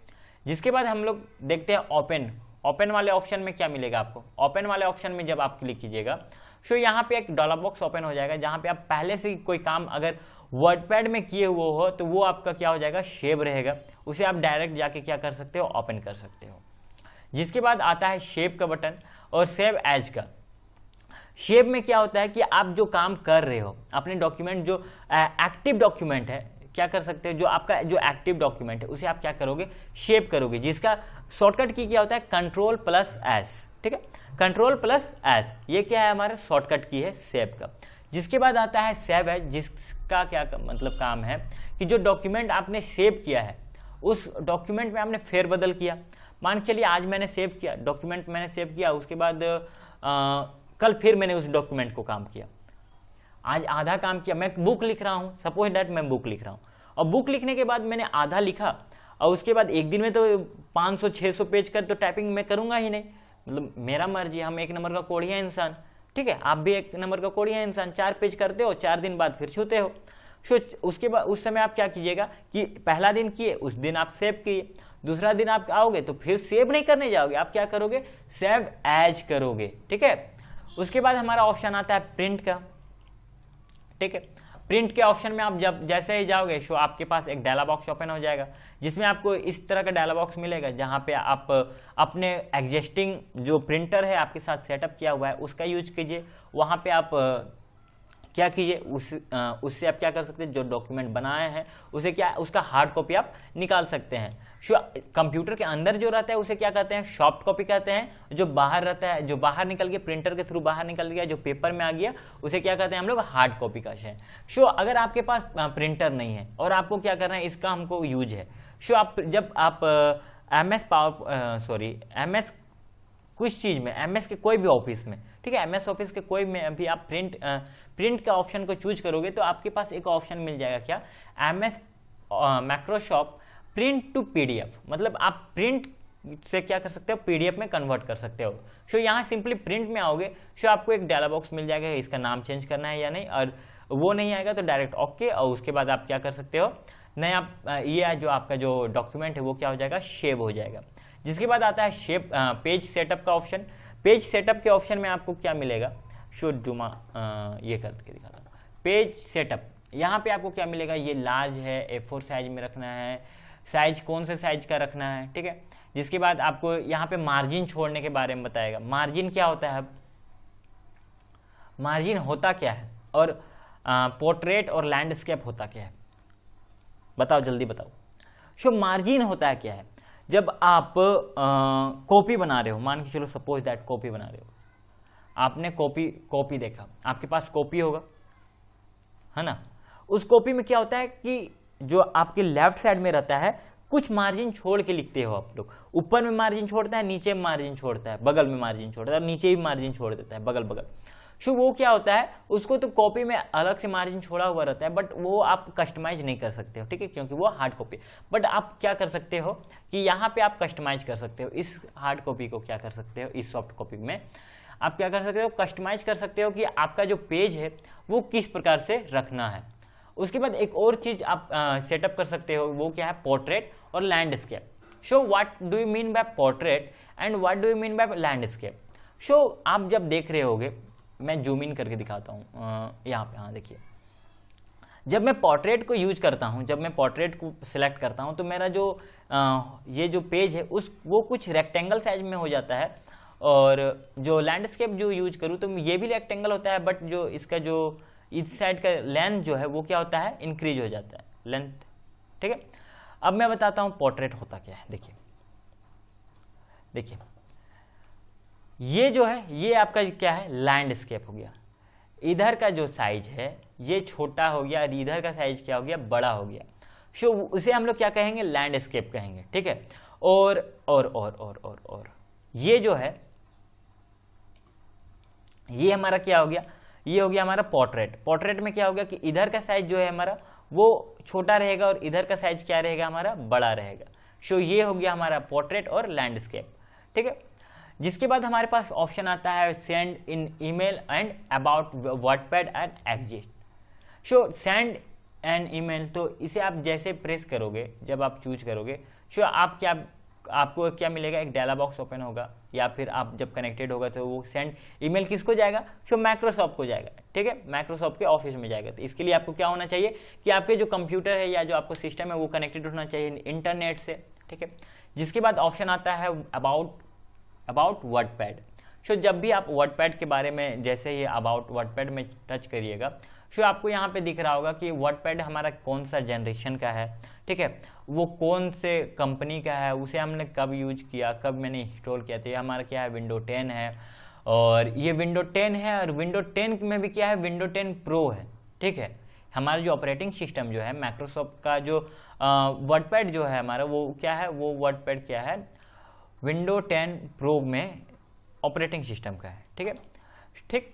जिसके बाद हम लोग देखते हैं ओपन वाले ऑप्शन में क्या मिलेगा आपको, ओपन वाले ऑप्शन में जब आप क्लिक कीजिएगा सो यहाँ पे एक डायलॉग बॉक्स ओपन हो जाएगा, जहाँ पे आप पहले से कोई काम अगर वर्डपैड में किए हुए हो तो वो आपका क्या हो जाएगा, सेव रहेगा, उसे आप डायरेक्ट जाके क्या कर सकते हो, ओपन कर सकते हो। जिसके बाद आता है शेप का बटन और सेव एज का। शेप में क्या होता है कि आप जो काम कर रहे हो अपने डॉक्यूमेंट, जो एक्टिव डॉक्यूमेंट है, क्या कर सकते हो, जो आपका जो एक्टिव डॉक्यूमेंट है उसे आप क्या करोगे, शेप करोगे, जिसका शॉर्टकट की क्या होता है, कंट्रोल प्लस एस। ठीक है, कंट्रोल प्लस एस, ये क्या है, हमारा शॉर्टकट की है सेव का। जिसके बाद आता है सेव है, जिसका क्या मतलब काम है कि जो डॉक्यूमेंट आपने सेव किया है उस डॉक्यूमेंट में आपने फेरबदल किया। मान के चलिए आज मैंने सेव किया डॉक्यूमेंट, मैंने सेव किया, उसके बाद कल फिर मैंने उस डॉक्यूमेंट को काम किया, आज आधा काम किया, मैं बुक लिख रहा हूँ, सपोज दैट मैं बुक लिख रहा हूँ, और बुक लिखने के बाद मैंने आधा लिखा और उसके बाद एक दिन में तो 500-600 पेज कर तो टाइपिंग मैं करूंगा ही नहीं, मतलब मेरा मर्जी, हम एक नंबर का कोढ़िया इंसान, ठीक है, आप भी एक नंबर का कोढ़िया इंसान, 4 पेज करते हो, 4 दिन बाद फिर छूते हो। सो उसके बाद उस समय आप क्या कीजिएगा कि पहला दिन किए उस दिन आप सेव किए, दूसरा दिन आप आओगे तो फिर सेव नहीं करने जाओगे, आप क्या करोगे, सेव एज करोगे। ठीक है, उसके बाद हमारा ऑप्शन आता है प्रिंट का। ठीक है, प्रिंट के ऑप्शन में आप जब जैसे ही जाओगे सो आपके पास एक डायलॉग बॉक्स ओपन हो जाएगा, जिसमें आपको इस तरह का डायलॉग बॉक्स मिलेगा, जहां पे आप अपने एग्जिस्टिंग जो प्रिंटर है आपके साथ सेटअप किया हुआ है उसका यूज कीजिए। वहां पे आप क्या कीजिए, उससे आप क्या कर सकते हैं, जो डॉक्यूमेंट बनाए हैं उसे क्या, उसका हार्ड कॉपी आप निकाल सकते हैं। कंप्यूटर के अंदर जो रहता है उसे क्या कहते हैं, सॉफ्ट कॉपी कहते हैं। जो बाहर रहता है, जो बाहर निकल के प्रिंटर के थ्रू बाहर निकल गया, जो पेपर में आ गया, उसे क्या कहते हैं हम लोग, हार्ड कॉपी कहते हैं। अगर आपके पास प्रिंटर नहीं है और आपको क्या करना है, इसका हमको यूज है, आप जब आप MS कुछ चीज में, MS के कोई भी ऑफिस में, ठीक है, MS ऑफिस के कोई में भी आप प्रिंट का ऑप्शन को चूज करोगे तो आपके पास एक ऑप्शन मिल जाएगा, क्या, MS Microsoft print to PDF, मतलब आप प्रिंट से क्या कर सकते हो, PDF में कन्वर्ट कर सकते हो। यहाँ सिंपली प्रिंट में आओगे आपको एक डायलॉग बॉक्स मिल जाएगा, इसका नाम चेंज करना है या नहीं, और वो नहीं आएगा तो डायरेक्ट ओके, और उसके बाद आप क्या कर सकते हो, नया ये जो आपका जो डॉक्यूमेंट है वो क्या हो जाएगा, सेव हो जाएगा। जिसके बाद आता है पेज सेटअप का ऑप्शन। पेज सेटअप के ऑप्शन में आपको क्या मिलेगा, ये करके दिखाता हूँ, पेज सेटअप। यहाँ पे आपको क्या मिलेगा, ये लार्ज है, A4 साइज में रखना है, साइज कौन से साइज का रखना है, ठीक है। जिसके बाद आपको यहाँ पे मार्जिन छोड़ने के बारे में बताएगा। मार्जिन क्या होता है, मार्जिन होता क्या है, और पोर्ट्रेट और लैंडस्केप होता क्या है, बताओ जल्दी बताओ। मार्जिन होता है क्या है, जब आप कॉपी बना रहे हो, मान के चलो सपोज दैट कॉपी बना रहे हो, आपने कॉपी देखा, आपके पास कॉपी होगा, है ना। उस कॉपी में क्या होता है कि जो आपके लेफ्ट साइड में रहता है कुछ मार्जिन छोड़ के लिखते हो आप लोग, ऊपर में मार्जिन छोड़ता है, नीचे में मार्जिन छोड़ता है, बगल में मार्जिन छोड़ता है, और नीचे भी मार्जिन छोड़ देता है, बगल बगल। वो क्या होता है, उसको तो कॉपी में अलग से मार्जिन छोड़ा हुआ रहता है, बट वो आप कस्टमाइज नहीं कर सकते हो, ठीक है, क्योंकि वो हार्ड कॉपी। बट आप क्या कर सकते हो कि यहाँ पे आप कस्टमाइज कर सकते हो, इस हार्ड कॉपी को क्या कर सकते हो, इस सॉफ्ट कॉपी में आप क्या कर सकते हो, कस्टमाइज कर सकते हो कि आपका जो पेज है वो किस प्रकार से रखना है। उसके बाद एक और चीज आप सेटअप कर सकते हो, वो क्या है, पोर्ट्रेट और landscape. What do you mean by portrait and what do you mean by landscape. आप जब देख रहे होगे, मैं जूम इन करके दिखाता हूँ यहाँ पे, हाँ देखिए, जब मैं पोर्ट्रेट को यूज करता हूँ, जब मैं पोर्ट्रेट को सिलेक्ट करता हूँ तो मेरा जो ये जो पेज है वो कुछ रेक्टेंगल साइज में हो जाता है, और जो लैंडस्केप जो यूज करूँ तो ये भी रेक्टेंगल होता है, बट जो इसका जो इस साइड का लेंथ जो है वो क्या होता है, इंक्रीज हो जाता है लेंथ, ठीक है। अब मैं बताता हूँ पोर्ट्रेट होता क्या है। देखिए ये जो है ये आपका क्या है, लैंडस्केप हो गया। इधर का जो साइज है ये छोटा हो गया, और इधर का साइज क्या हो गया, बड़ा हो गया। उसे हम लोग क्या कहेंगे, लैंडस्केप कहेंगे, ठीक है। और ये जो है ये हमारा क्या हो गया, ये हो गया हमारा पोर्ट्रेट। पोर्ट्रेट में क्या हो गया कि इधर का साइज जो है हमारा वो छोटा रहेगा, और इधर का साइज क्या रहेगा, हमारा बड़ा रहेगा। ये हो गया हमारा पोर्ट्रेट और लैंडस्केप, ठीक है। जिसके बाद हमारे पास ऑप्शन आता है send in email and about WordPad and exist. Send and email, तो इसे आप जैसे प्रेस करोगे, जब आप चूज करोगे, आप क्या आपको क्या मिलेगा, एक डायलॉग बॉक्स ओपन होगा, या फिर आप जब कनेक्टेड होगा तो वो सेंड ईमेल किसको जाएगा, जो माइक्रोसॉफ्ट को जाएगा, ठीक है, माइक्रोसॉफ्ट के ऑफिस में जाएगा। तो इसके लिए आपको क्या होना चाहिए कि आपके जो कंप्यूटर है या जो आपको सिस्टम है वो कनेक्टेड होना चाहिए इंटरनेट से, ठीक है। जिसके बाद ऑप्शन आता है अबाउट वर्डपैड। सो जब भी आप वर्डपैड के बारे में जैसे ही अबाउट वर्डपैड में टच करिएगा, सो आपको यहाँ पे दिख रहा होगा कि वर्डपैड हमारा कौन सा जनरेशन का है, ठीक है, वो कौन से कंपनी का है, उसे हमने कब यूज किया, कब मैंने इंस्टॉल किया था। ये हमारा क्या है, विंडो 10 है, और ये विंडो 10 है, और विंडो 10 में भी क्या है, विंडो 10 प्रो है, ठीक है। हमारा जो ऑपरेटिंग सिस्टम जो है माइक्रोसॉफ्ट का जो वर्डपैड जो है हमारा, वो क्या है, वो वर्डपैड क्या है, विंडो 10 प्रो में ऑपरेटिंग सिस्टम का है, ठीक है, ठीक।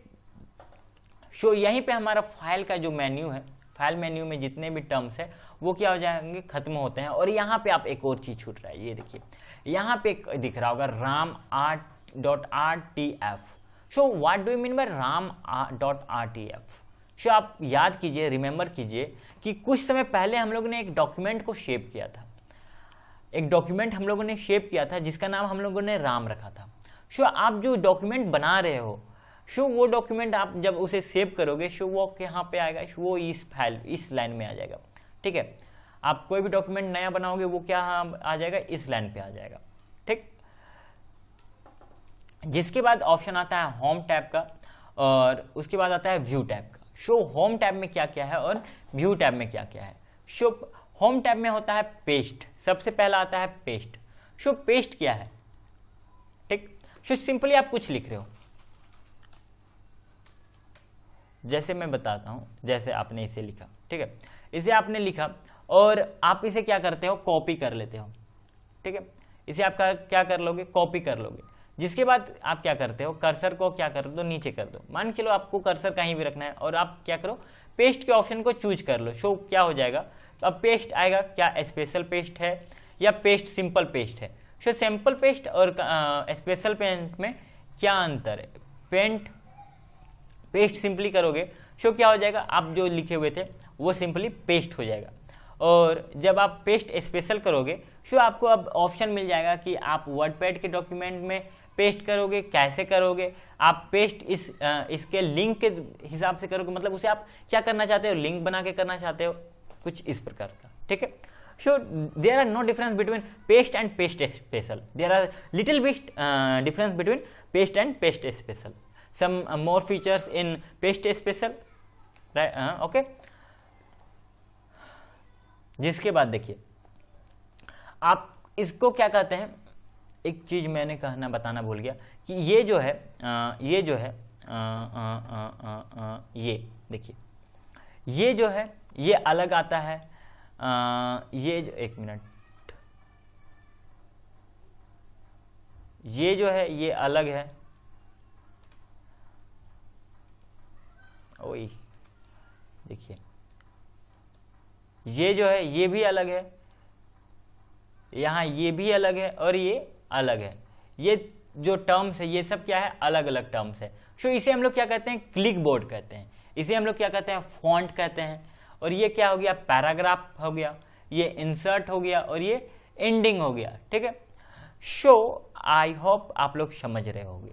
सो यहीं पे हमारा फाइल का जो मेन्यू है, फाइल मेन्यू में जितने भी टर्म्स है वो क्या हो जाएंगे, खत्म होते हैं। और यहाँ पे आप एक और चीज छूट रहा है, ये देखिए यहाँ पे दिख रहा होगा ram.rtf। So what do you mean by ram.rtf? सो आप याद कीजिए, रिमेंबर कीजिए कि कुछ समय पहले हम लोगों ने एक डॉक्यूमेंट को शेप किया था, एक डॉक्यूमेंट हम लोगों ने शेप किया था जिसका नाम हम लोगों ने राम रखा था। सो आप जो डॉक्यूमेंट बना रहे हो, सो वो डॉक्यूमेंट आप जब उसे सेव करोगे, सो वो कहाँ पे आएगा, वो इस फाइल, इस लाइन में आ जाएगा, ठीक है। आप कोई भी डॉक्यूमेंट नया बनाओगे वो क्या आ जाएगा, इस लाइन पे आ जाएगा, ठीक। जिसके बाद ऑप्शन आता है होम टैब का, और उसके बाद आता है व्यू टैब का। सो होम टैब में क्या क्या है और व्यू टैब में क्या क्या है। सो होम टैब में होता है पेस्ट, सबसे पहला आता है पेस्ट। सो पेस्ट क्या है, ठीक। सो सिंपली आप कुछ लिख रहे हो, जैसे मैं बताता हूं, जैसे आपने इसे लिखा, ठीक है, इसे आपने लिखा और आप इसे क्या करते हो, कॉपी कर लेते हो, ठीक है। इसे आप क्या कर लोगे, कॉपी कर लोगे। जिसके बाद आप क्या करते हो, कर्सर को क्या कर दो, नीचे कर दो। मान के चलो आपको कर्सर कहीं भी रखना है, और आप क्या करो, पेस्ट के ऑप्शन को चूज कर लो। सो क्या हो जाएगा, तो अब पेस्ट आएगा, क्या स्पेशल पेस्ट है या पेस्ट सिंपल पेस्ट है। सो सिंपल पेस्ट और स्पेशल पेस्ट में क्या अंतर है, पेस्ट सिंपली करोगे, सो क्या हो जाएगा, आप जो लिखे हुए थे वो सिंपली पेस्ट हो जाएगा। और जब आप पेस्ट स्पेशल करोगे, सो आपको अब ऑप्शन मिल जाएगा कि आप वर्डपैड के डॉक्यूमेंट में पेस्ट करोगे, कैसे करोगे। आप पेस्ट इसके लिंक के हिसाब से करोगे, मतलब उसे आप क्या करना चाहते हो, लिंक बना के करना चाहते हो, कुछ इस प्रकार का, ठीक है। So there are no difference between paste and paste special, there are little bit difference between paste and paste special, some more features in paste special, right? Okay। जिसके बाद देखिए आप इसको क्या कहते हैं, एक चीज मैंने बताना भूल गया कि ये जो है ये देखिए, ये जो है ये अलग आता है, ये जो, एक मिनट, ये जो है ये अलग है, ओई देखिए ये जो है ये भी अलग है, यहाँ ये भी अलग है और ये अलग है। ये जो टर्म्स है ये सब क्या है, अलग अलग टर्म्स है। सो इसे हम लोग क्या कहते हैं, क्लिक बोर्ड कहते हैं, इसे हम लोग क्या कहते हैं, फॉन्ट कहते हैं। और ये क्या हो गया, पैराग्राफ हो गया, ये इंसर्ट हो गया, और ये एंडिंग हो गया, ठीक है। सो आई होप आप लोग समझ रहे होंगे।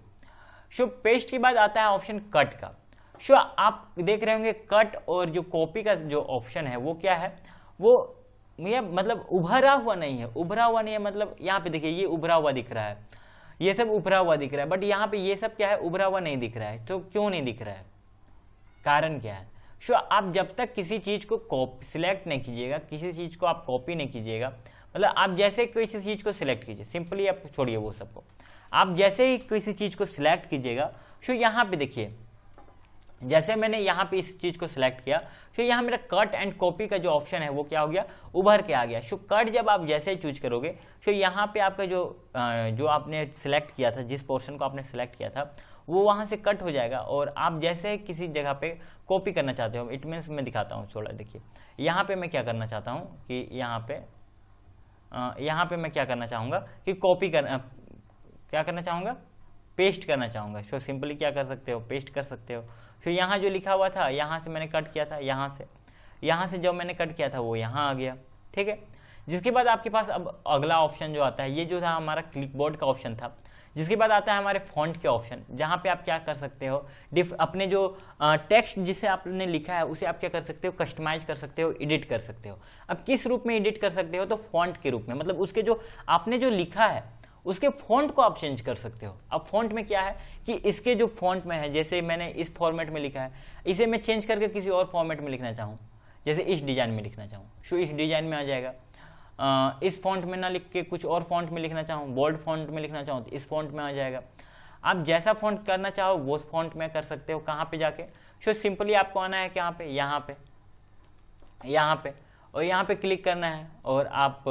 सो पेस्ट के बाद आता है ऑप्शन कट का। सो आप देख रहे होंगे कट और जो कॉपी का जो ऑप्शन है वो क्या है, वो ये मतलब उभरा हुआ नहीं है, उभरा हुआ नहीं है, मतलब यहाँ पे देखिए ये उभरा हुआ दिख रहा है, ये सब उभरा हुआ दिख रहा है, बट यहाँ पे ये सब क्या है, उभरा हुआ नहीं दिख रहा है। तो क्यों नहीं दिख रहा है, कारण क्या है। सो आप जब तक किसी चीज को सिलेक्ट नहीं कीजिएगा, किसी चीज को आप कॉपी नहीं कीजिएगा, मतलब आप जैसे किसी चीज को सिलेक्ट कीजिए, सिंपली आप छोड़िए वो सबको, आप जैसे ही किसी चीज को सिलेक्ट कीजिएगा, सो यहाँ पे देखिए जैसे मैंने यहाँ पे इस चीज को सिलेक्ट किया, फिर यहाँ मेरा कट एंड कॉपी का जो ऑप्शन है वो क्या हो गया, उभर के आ गया। सो कट जब आप जैसे ही चूज करोगे, सो यहाँ पे आपका जो आपने सिलेक्ट किया था, जिस पोर्शन को आपने सिलेक्ट किया था वो वहाँ से कट हो जाएगा, और आप जैसे किसी जगह पे कॉपी करना चाहते हो, इट मीन्स मैं दिखाता हूँ थोड़ा, देखिए यहाँ पे मैं क्या करना चाहता हूँ कि यहाँ पे मैं क्या करना चाहूँगा कि क्या करना चाहूँगा, पेस्ट करना चाहूँगा। सो सिंपली क्या कर सकते हो, पेस्ट कर सकते हो। फिर यहाँ जो लिखा हुआ था, यहाँ से मैंने कट किया था, यहाँ से जब मैंने कट किया था वो यहाँ आ गया, ठीक है। जिसके बाद आपके पास अब अगला ऑप्शन जो आता है, ये जो था हमारा क्लिकबोर्ड का ऑप्शन था। जिसके बाद आता है हमारे फॉन्ट के ऑप्शन, जहाँ पे आप क्या कर सकते हो, अपने जो टेक्स्ट जिसे आपने लिखा है उसे आप क्या कर सकते हो, कस्टमाइज कर सकते हो, एडिट कर सकते हो। अब किस रूप में एडिट कर सकते हो, तो फॉन्ट के रूप में, मतलब उसके जो आपने जो लिखा है उसके फॉन्ट को आप चेंज कर सकते हो। अब फॉन्ट में क्या है कि इसके जो फॉन्ट में है, जैसे मैंने इस फॉर्मेट में लिखा है, इसे मैं चेंज करके किसी और फॉर्मेट में लिखना चाहूँ, जैसे इस डिजाइन में लिखना चाहूँ, सो इस डिजाइन में आ जाएगा। इस फॉन्ट में ना लिख के कुछ और फॉन्ट में लिखना चाहूँ, बोल्ड फॉन्ट में लिखना चाहूँ, तो इस फॉन्ट में आ जाएगा। आप जैसा फॉन्ट करना चाहो वो फॉन्ट में कर सकते हो। कहाँ पे जाके, सो सिंपली आपको आना है कहाँ पे, यहाँ पे, और यहाँ पे क्लिक करना है और आप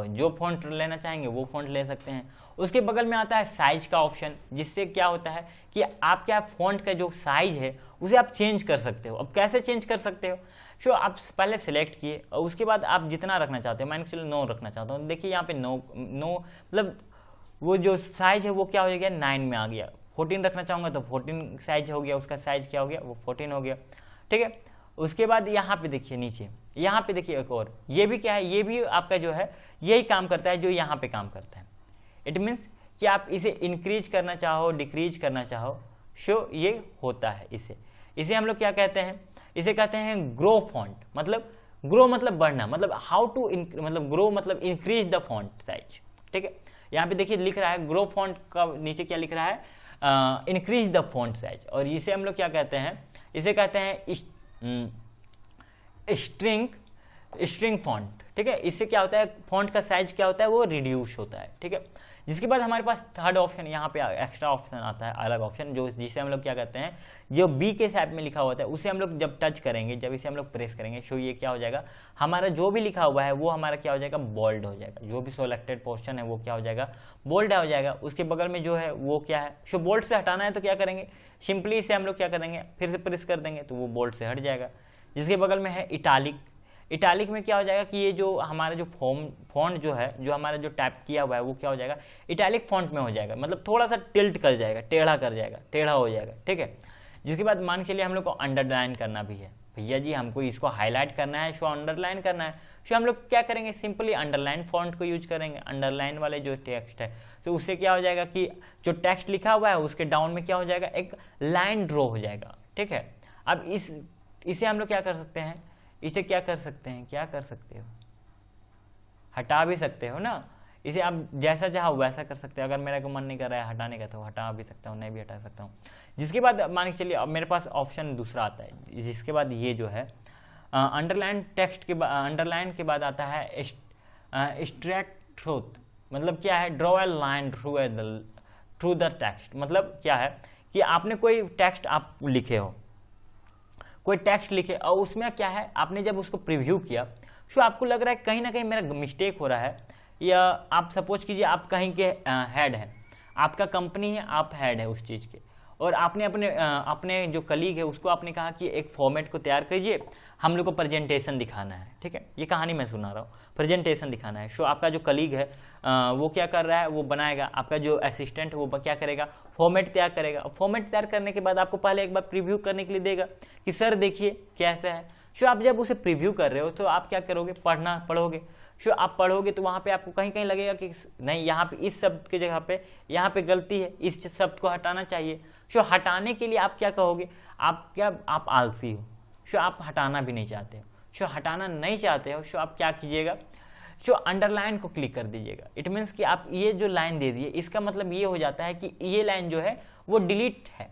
जो फॉन्ट लेना चाहेंगे वो फॉन्ट ले सकते हैं। उसके बगल में आता है साइज का ऑप्शन, जिससे क्या होता है कि आप क्या फॉन्ट का जो साइज है उसे आप चेंज कर सकते हो। अब कैसे चेंज कर सकते हो, सो आप पहले सिलेक्ट किए और उसके बाद आप जितना रखना चाहते हो, मैंने चलो 9 रखना चाहता हूँ, देखिए यहाँ पे 9 मतलब वो जो साइज है वो क्या हो गया, 9 में आ गया। 14 रखना चाहूँगा तो 14 साइज हो गया, उसका साइज क्या हो गया, वो 14 हो गया, ठीक है। उसके बाद यहाँ पे देखिए नीचे, यहाँ पे देखिए एक और, ये भी क्या है, ये भी आपका जो है यही काम करता है जो यहाँ पे काम करता है। इट मीन्स कि आप इसे इंक्रीज करना चाहो, डिक्रीज करना चाहो, सो ये होता है। इसे हम लोग क्या कहते हैं, इसे कहते हैं ग्रो फॉन्ट। मतलब ग्रो मतलब बढ़ना, मतलब हाउ टू मतलब ग्रो मतलब इंक्रीज द फॉन्ट साइज, ठीक है। यहाँ पे देखिए लिख रहा है ग्रो फॉन्ट का नीचे क्या लिख रहा है, इंक्रीज द फॉन्ट साइज, और इसे हम लोग क्या कहते हैं, इसे कहते हैं स्ट्रिंग फॉन्ट, ठीक है। इससे क्या होता है, फॉन्ट का साइज क्या होता है, वो रिड्यूस होता है, ठीक है। जिसके बाद हमारे पास थर्ड ऑप्शन, यहाँ पे एक्स्ट्रा ऑप्शन आता है, अलग ऑप्शन, जो जिसे हम लोग क्या कहते हैं, जो बी के साइड में लिखा होता है उसे हम लोग जब टच करेंगे, जब इसे हम लोग प्रेस करेंगे, सो ये क्या हो जाएगा, हमारा जो भी लिखा हुआ है वो हमारा क्या हो जाएगा, बोल्ड हो जाएगा। जो भी सिलेक्टेड पोर्शन है वो क्या हो जाएगा, बोल्ड हो जाएगा। उसके बगल में जो है वो क्या है, सो बोल्ड से हटाना है तो क्या करेंगे, सिंपली इसे हम लोग क्या करेंगे, फिर से प्रेस कर देंगे तो वो बोल्ड से हट जाएगा। जिसके बगल में है इटालिक, इटालिक में क्या हो जाएगा कि ये जो हमारा जो फॉन्ट जो है, जो हमारा जो टाइप किया हुआ है वो क्या हो जाएगा, इटालिक फॉन्ट में हो जाएगा, मतलब थोड़ा सा टिल्ट कर जाएगा, टेढ़ा कर जाएगा, टेढ़ा हो जाएगा, ठीक है। जिसके बाद मान के चलिए हम लोग को अंडरलाइन करना भी है, भैया जी हमको इसको हाईलाइट करना है, सो अंडरलाइन करना है, सो हम लोग क्या करेंगे, सिंपली अंडरलाइन फॉन्ट को यूज करेंगे। अंडरलाइन वाले जो टेक्स्ट है तो उससे क्या हो जाएगा कि जो टेक्स्ट लिखा हुआ है उसके डाउन में क्या हो जाएगा, एक लाइन ड्रॉ हो जाएगा, ठीक है। अब इसे हम लोग क्या कर सकते हैं, इसे क्या कर सकते हैं, क्या कर सकते हो, हटा भी सकते हो ना। इसे आप जैसा चाहो वैसा कर सकते हो। अगर मेरा को मन नहीं कर रहा है हटाने का तो हटा भी सकता हूँ, नहीं भी हटा सकता हूँ। जिसके बाद मान के चलिए अब मेरे पास ऑप्शन दूसरा आता है, जिसके बाद ये जो है अंडरलाइन टेक्स्ट के अंडरलाइन के बाद आता है एक्सट्रैक्ट ट्रूथ। मतलब क्या है, draw a line through the text. मतलब क्या है कि आपने कोई टेक्स्ट आप लिखे हो, कोई टेक्स्ट लिखे और उसमें क्या है, आपने जब उसको प्रीव्यू किया तो आपको लग रहा है कहीं ना कहीं मेरा मिस्टेक हो रहा है, या आप सपोज कीजिए आप कहीं के हेड हैं, आपका कंपनी है, आप हेड है उस चीज़ के, और आपने अपने जो कलीग है उसको आपने कहा कि एक फॉर्मेट को तैयार कीजिए, हम लोग को प्रेजेंटेशन दिखाना है, ठीक है। ये कहानी मैं सुना रहा हूँ, प्रेजेंटेशन दिखाना है। सो आपका जो कलीग है वो क्या कर रहा है, वो बनाएगा, आपका जो असिस्टेंट है वो क्या करेगा, फॉर्मेट तैयार करेगा। फॉर्मेट तैयार करने के बाद आपको पहले एक बार प्रीव्यू करने के लिए देगा कि सर देखिए कैसा है। सो आप जब उसे प्रीव्यू कर रहे हो तो आप क्या करोगे, पढ़ोगे। सो आप पढ़ोगे तो वहाँ पे आपको कहीं कहीं लगेगा कि नहीं, यहाँ पे इस शब्द की जगह पे यहाँ पे गलती है, इस शब्द को हटाना चाहिए। सो हटाने के लिए आप क्या कहोगे, आप आलसी हो, सो आप हटाना भी नहीं चाहते हो। सो हटाना नहीं चाहते हो, सो आप क्या कीजिएगा, सो अंडरलाइन को क्लिक कर दीजिएगा। इट मीन्स कि आप ये जो लाइन दे दिए, इसका मतलब ये हो जाता है कि ये लाइन जो है वो डिलीट है,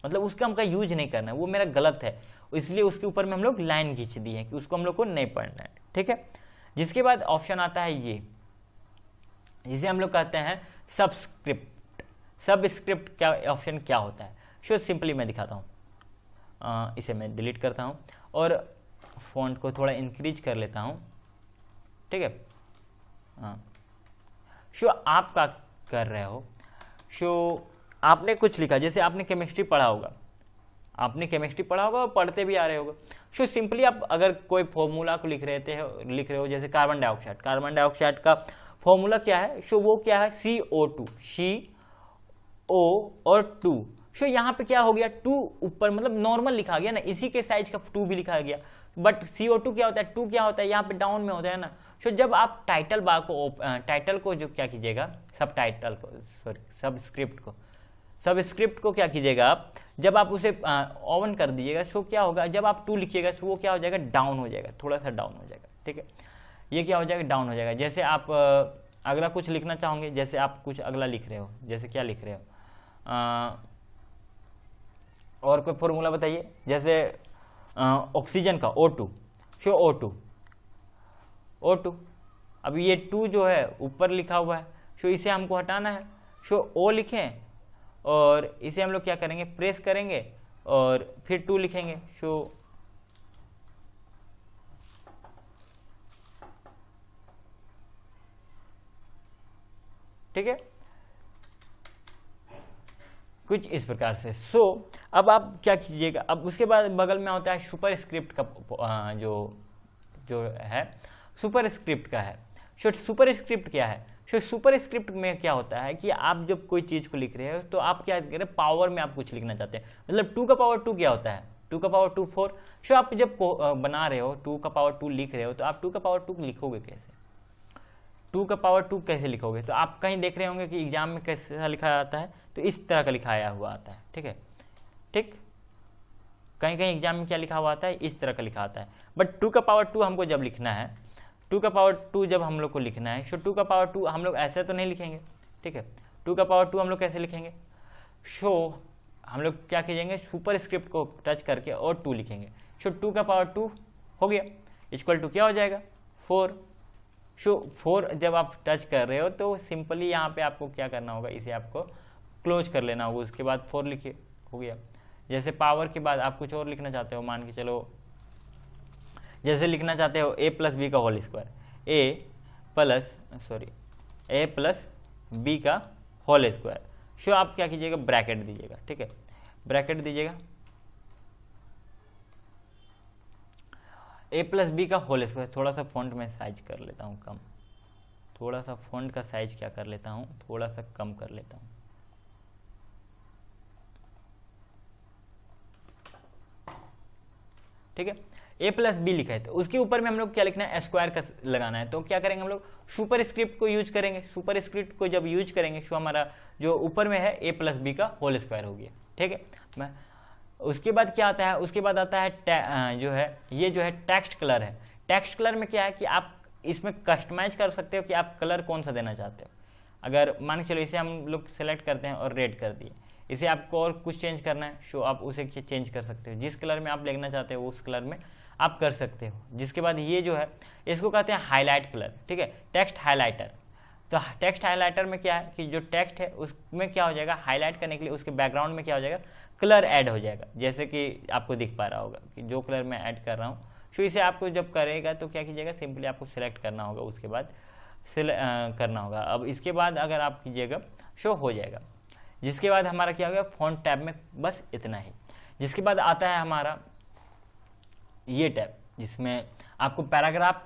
मतलब उसका हमका यूज नहीं करना है, वो मेरा गलत है, इसलिए उसके ऊपर में हम लोग लाइन खींच दी है कि उसको हम लोग को नहीं पढ़ना है, ठीक है। जिसके बाद ऑप्शन आता है ये, जिसे हम लोग कहते हैं सबस्क्रिप्ट। सबस्क्रिप्ट क्या ऑप्शन क्या होता है, सो सिंपली मैं दिखाता हूँ। इसे मैं डिलीट करता हूँ और फॉन्ट को थोड़ा इंक्रीज कर लेता हूँ, ठीक है। सो आप क्या कर रहे हो, सो आपने कुछ लिखा, जैसे आपने केमिस्ट्री पढ़ा होगा, और पढ़ते भी आ रहे होगा। सो सिंपली आप अगर कोई फॉर्मूला को लिख रहे हो जैसे कार्बन डाइऑक्साइड का फॉर्मूला क्या है, सो वो क्या है, CO2, CO और 2। सो यहाँ पे क्या हो गया, 2 ऊपर मतलब नॉर्मल लिखा गया ना, इसी के साइज का 2 भी लिखा गया, बट CO2 क्या होता है, 2 क्या होता है, यहाँ पे डाउन में होता है ना, सो जब आप टाइटल बार को टाइटल को जो क्या कीजिएगा, सब टाइटल को, सॉरी सब स्क्रिप्ट को क्या कीजिएगा आप, जब आप उसे ऑन कर दीजिएगा, सो क्या होगा, जब आप 2 लिखिएगा सो वो क्या हो जाएगा, डाउन हो जाएगा, थोड़ा सा डाउन हो जाएगा, ठीक है। ये क्या हो जाएगा, डाउन हो जाएगा। जैसे आप अगला कुछ लिखना चाहोगे, जैसे आप कुछ अगला लिख रहे हो, जैसे क्या लिख रहे हो, और कोई फॉर्मूला बताइए, जैसे ऑक्सीजन का O2, शो O2। अब ये 2 जो है ऊपर लिखा हुआ है, सो इसे हमको हटाना है, सो O लिखें और इसे हम लोग क्या करेंगे, प्रेस करेंगे और फिर 2 लिखेंगे, सो ठीक है, कुछ इस प्रकार से। सो अब आप क्या कीजिएगा, अब उसके बाद बगल में होता है सुपर स्क्रिप्ट का जो है सुपर स्क्रिप्ट का है। सो सुपर स्क्रिप्ट क्या है, सो सुपर स्क्रिप्ट में क्या होता है कि आप जब कोई चीज़ को लिख रहे हो तो आप क्या करें, पावर में आप कुछ लिखना चाहते हैं, मतलब 2 का पावर 2 क्या होता है, 2 का पावर 2 4। सो आप जब बना रहे हो 2 का पावर 2 लिख रहे हो, तो आप 2 का पावर 2 लिखोगे कैसे, 2 का पावर 2 कैसे लिखोगे, तो आप कहीं देख रहे होंगे कि एग्जाम में कैसा लिखा जाता है, तो इस तरह का लिखाया हुआ आता है, ठीक है, ठीक, कहीं कहीं एग्जाम में क्या लिखा हुआ आता है, इस तरह का लिखा आता है। बट 2 का पावर 2 हमको जब लिखना है, 2 का पावर 2 जब हम लोग को लिखना है, सो 2 का पावर 2 हम लोग ऐसे तो नहीं लिखेंगे, ठीक है, 2 का पावर 2 हम लोग कैसे लिखेंगे, सो हम लोग क्या कीजिएंगे, सुपर स्क्रिप्ट को टच करके और 2 लिखेंगे, सो 2 का पावर 2 हो गया, इक्वल टू क्या हो जाएगा, 4। सो 4 जब आप टच कर रहे हो तो सिंपली यहाँ पे आपको क्या करना होगा, इसे आपको क्लोज कर लेना होगा, उसके बाद 4 लिखिए, हो गया। जैसे पावर के बाद आप कुछ और लिखना चाहते हो, मान के चलो जैसे लिखना चाहते हो a प्लस बी का whole square, a plus B का होल स्क्वायर, सो आप क्या कीजिएगा, ब्रैकेट दीजिएगा, ठीक है, ब्रैकेट दीजिएगा, a प्लस बी का होल स्क्वायर। थोड़ा सा फॉन्ट में साइज कर लेता हूँ कम, थोड़ा सा फॉन्ट का साइज क्या कर लेता हूँ, थोड़ा सा कम कर लेता हूँ, ठीक है। a प्लस बी लिखा है तो उसके ऊपर में हम लोग क्या लिखना है, स्क्वायर का लगाना है, तो क्या करेंगे हम लोग, सुपर स्क्रिप्ट को यूज करेंगे। सुपर स्क्रिप्ट को जब यूज करेंगे तो हमारा जो ऊपर में है a प्लस बी का होल स्क्वायर हो गया, ठीक है। उसके बाद क्या आता है, उसके बाद आता है जो है ये जो है टेक्स्ट कलर है। टेक्स्ट कलर में क्या है कि आप इसमें कस्टमाइज कर सकते हो कि आप कलर कौन सा देना चाहते हो। अगर मान के चलो इसे हम लोग सेलेक्ट करते हैं और रेड कर दिए, इसे आपको और कुछ चेंज करना है, सो आप उसे चेंज कर सकते हो, जिस कलर में आप लिखना चाहते हो उस कलर में आप कर सकते हो। जिसके बाद ये जो है इसको कहते हैं हाईलाइट कलर, ठीक है, टेक्स्ट हाईलाइटर। तो टेक्स्ट हाईलाइटर में क्या है कि जो टेक्स्ट है उसमें क्या हो जाएगा, हाईलाइट करने के लिए उसके बैकग्राउंड में क्या हो जाएगा, कलर ऐड हो जाएगा। जैसे कि आपको दिख पा रहा होगा कि जो कलर मैं ऐड कर रहा हूँ, सो इसे आपको जब करेगा तो क्या कीजिएगा, सिंपली आपको सिलेक्ट करना होगा, उसके बाद करना होगा। अब इसके बाद अगर आप कीजिएगा शो हो जाएगा। जिसके बाद हमारा क्या हो गया, फ़ॉन्ट टैब में बस इतना ही। जिसके बाद आता है हमारा ये टैब, जिसमें आपको पैराग्राफ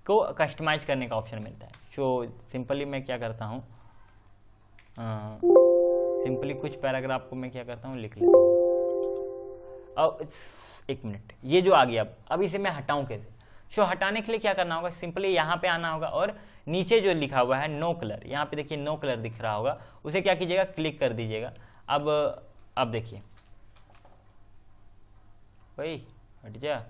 को कस्टमाइज करने का ऑप्शन मिलता है। सो सिंपली मैं क्या करता हूँ, सिंपली कुछ पैराग्राफ को मैं क्या करता हूँ, लिख लेता हूँ। अब एक मिनट, ये जो आ गया अब इसे मैं हटाऊँ कैसे। सो हटाने के लिए क्या करना होगा, सिंपली यहाँ पे आना होगा और नीचे जो लिखा हुआ है नो कलर, यहाँ पे देखिए नो कलर दिख रहा होगा, उसे क्या कीजिएगा, क्लिक कर दीजिएगा। अब देखिए, भाई हट जा।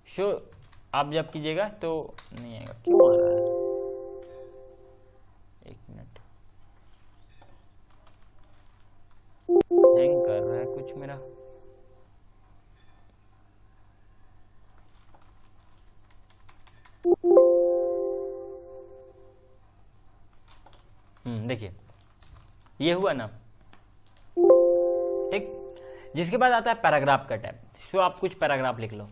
सो आप जब कीजिएगा तो नहीं आएगा, क्यों आ रहा है, एक मिनट, हैंग कर रहा है कुछ मेरा। देखिए ये हुआ ना, ठीक। जिसके बाद आता है पैराग्राफ का टैब। सो आप कुछ पैराग्राफ लिख लो।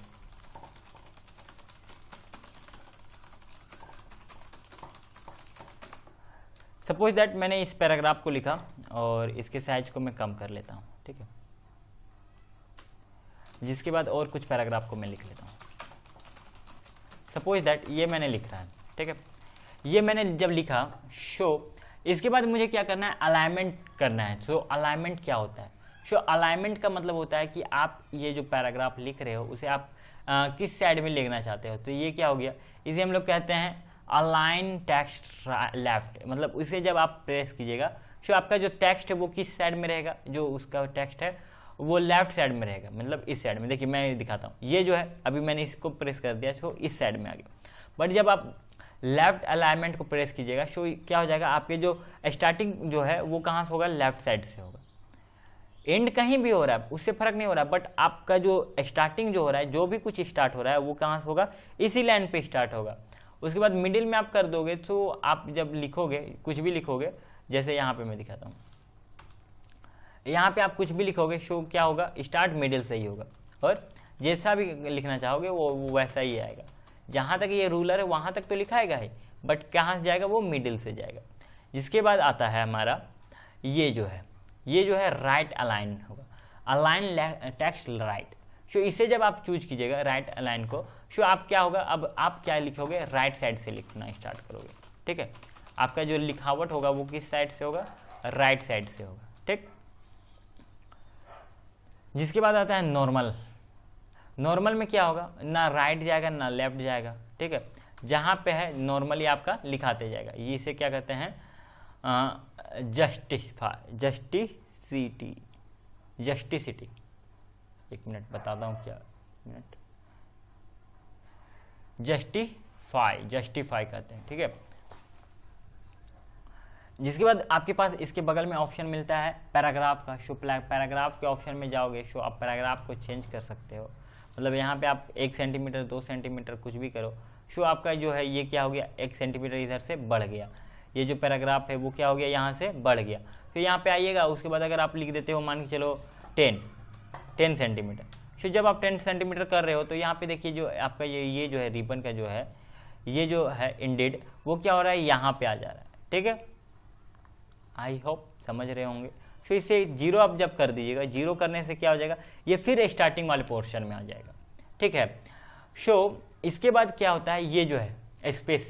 सपोज दैट मैंने इस पैराग्राफ को लिखा और इसके साइज को मैं कम कर लेता हूँ, ठीक है। जिसके बाद और कुछ पैराग्राफ को मैं लिख लेता हूँ। सपोज दैट ये मैंने लिख रहा है, ठीक है। ये मैंने जब लिखा शो, इसके बाद मुझे क्या करना है, अलाइनमेंट करना है। सो अलाइनमेंट क्या होता है, सो अलाइनमेंट का मतलब होता है कि आप ये जो पैराग्राफ लिख रहे हो उसे आप किस साइड में लिखना चाहते हो। तो ये क्या हो गया, इसे हम लोग कहते हैं अलाइन टेक्स्ट लेफ्ट, मतलब उसे जब आप प्रेस कीजिएगा सो आपका जो टेक्स्ट है वो किस साइड में रहेगा, जो उसका टेक्स्ट है वो लेफ्ट साइड में रहेगा, मतलब इस साइड में। देखिए मैं दिखाता हूँ, ये जो है अभी मैंने इसको प्रेस कर दिया सो इस साइड में आ गया, बट जब आप लेफ्ट अलाइनमेंट को प्रेस कीजिएगा सो क्या हो जाएगा, आपके जो स्टार्टिंग जो है वो कहाँ से होगा, लेफ्ट साइड से होगा। एंड कहीं भी हो रहा है उससे फर्क नहीं हो रहा, बट आपका जो स्टार्टिंग जो हो रहा है, जो भी कुछ स्टार्ट हो रहा है वो कहाँ से होगा, इसी लाइन पे स्टार्ट होगा। उसके बाद मिडिल में आप कर दोगे तो आप जब लिखोगे कुछ भी लिखोगे, जैसे यहाँ पे मैं दिखाता हूँ, यहाँ पे आप कुछ भी लिखोगे सो क्या होगा, स्टार्ट मिडिल से ही होगा, और जैसा भी लिखना चाहोगे वो वैसा ही आएगा। जहाँ तक ये रूलर है वहाँ तक तो लिखाएगा ही, बट कहाँ से जाएगा, वो मिडिल से जाएगा। जिसके बाद आता है हमारा ये जो है राइट अलाइन होगा, अलाइन टेक्स्ट राइट। सो इसे जब आप चूज कीजिएगा राइट अलाइन को, सो आप क्या होगा, अब आप क्या लिखोगे, राइट साइड से लिखना स्टार्ट करोगे, ठीक है। आपका जो लिखावट होगा वो किस साइड से होगा, राइट साइड से होगा, ठीक। जिसके बाद आता है नॉर्मल। नॉर्मल में क्या होगा, ना राइट जाएगा ना लेफ्ट जाएगा, ठीक है। जहाँ पे है नॉर्मली आपका लिखाते जाएगा, ये इसे क्या कहते हैं, जस्टिसिटी। एक मिनट बताता हूँ क्या, मिनट, जस्टिफाई कहते हैं, ठीक है। जिसके बाद आपके पास इसके बगल में ऑप्शन मिलता है पैराग्राफ का। सो पैराग्राफ के ऑप्शन में जाओगे सो आप पैराग्राफ को चेंज कर सकते हो, मतलब यहाँ पे आप 1 सेंटीमीटर 2 सेंटीमीटर कुछ भी करो, सो आपका जो है ये क्या हो गया, 1 सेंटीमीटर इधर से बढ़ गया, ये जो पैराग्राफ है वो क्या हो गया, यहाँ से बढ़ गया। फिर यहाँ पे आइएगा, उसके बाद अगर आप लिख देते हो मान के चलो 10 सेंटीमीटर, सो जब आप 10 सेंटीमीटर कर रहे हो तो यहाँ पे देखिए जो आपका ये जो है रिबन का जो है, ये जो है इंडेड, वो क्या हो रहा है, यहाँ पे आ जा रहा है, ठीक है। आई होप समझ रहे होंगे। सो इसे 0 आप जब कर दीजिएगा, 0 करने से क्या हो जाएगा, ये फिर स्टार्टिंग वाले पोर्शन में आ जाएगा, ठीक है। सो इसके बाद क्या होता है, ये जो है स्पेस,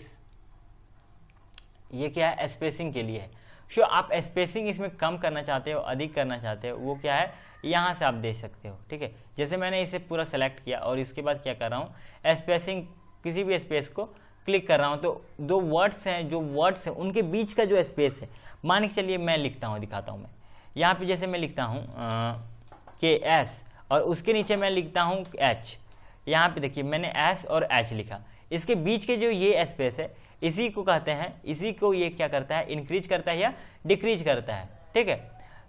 ये क्या है, स्पेसिंग के लिए है। सो आप स्पेसिंग इसमें कम करना चाहते हो, अधिक करना चाहते हो, वो क्या है, यहाँ से आप दे सकते हो, ठीक है। जैसे मैंने इसे पूरा सेलेक्ट किया और इसके बाद क्या कर रहा हूँ, स्पेसिंग किसी भी स्पेस को क्लिक कर रहा हूँ, तो दो वर्ड्स हैं, जो वर्ड्स हैं उनके बीच का जो स्पेस है, मान के चलिए मैं लिखता हूँ, दिखाता हूँ मैं यहाँ पे, जैसे मैं लिखता हूँ KS और उसके नीचे मैं लिखता हूँ H। यहाँ पे देखिए मैंने S और H लिखा, इसके बीच के जो ये स्पेस है इसी को कहते हैं, इसी को ये क्या करता है, इंक्रीज करता है या डिक्रीज करता है, ठीक है।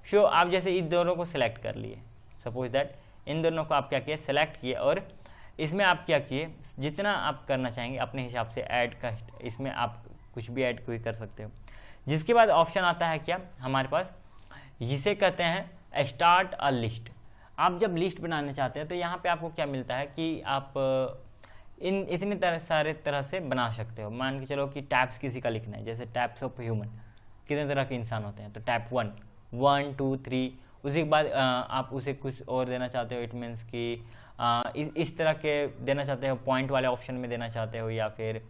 सो आप जैसे इन दोनों को सिलेक्ट कर लिए, सपोज दैट इन दोनों को आप क्या किए, सेलेक्ट किए, और इसमें आप क्या किए, जितना आप करना चाहेंगे अपने हिसाब से ऐड का, इसमें आप कुछ भी ऐड कोई कर सकते हो। जिसके बाद ऑप्शन आता है क्या हमारे पास, जिसे कहते हैं स्टार्ट अ लिस्ट। आप जब लिस्ट बनाना चाहते हैं तो यहाँ पे आपको क्या मिलता है कि आप इन इतने सारे तरह से बना सकते हो। मान के चलो कि टाइप्स किसी का लिखना है, जैसे टाइप्स ऑफ ह्यूमन, कितने तरह के इंसान होते हैं, तो टाइप 1 2 3, उसी के बाद आप उसे कुछ और देना चाहते हो, इट मीन्स कि इस तरह के देना चाहते हो, पॉइंट वाले ऑप्शन में देना चाहते हो, या फिर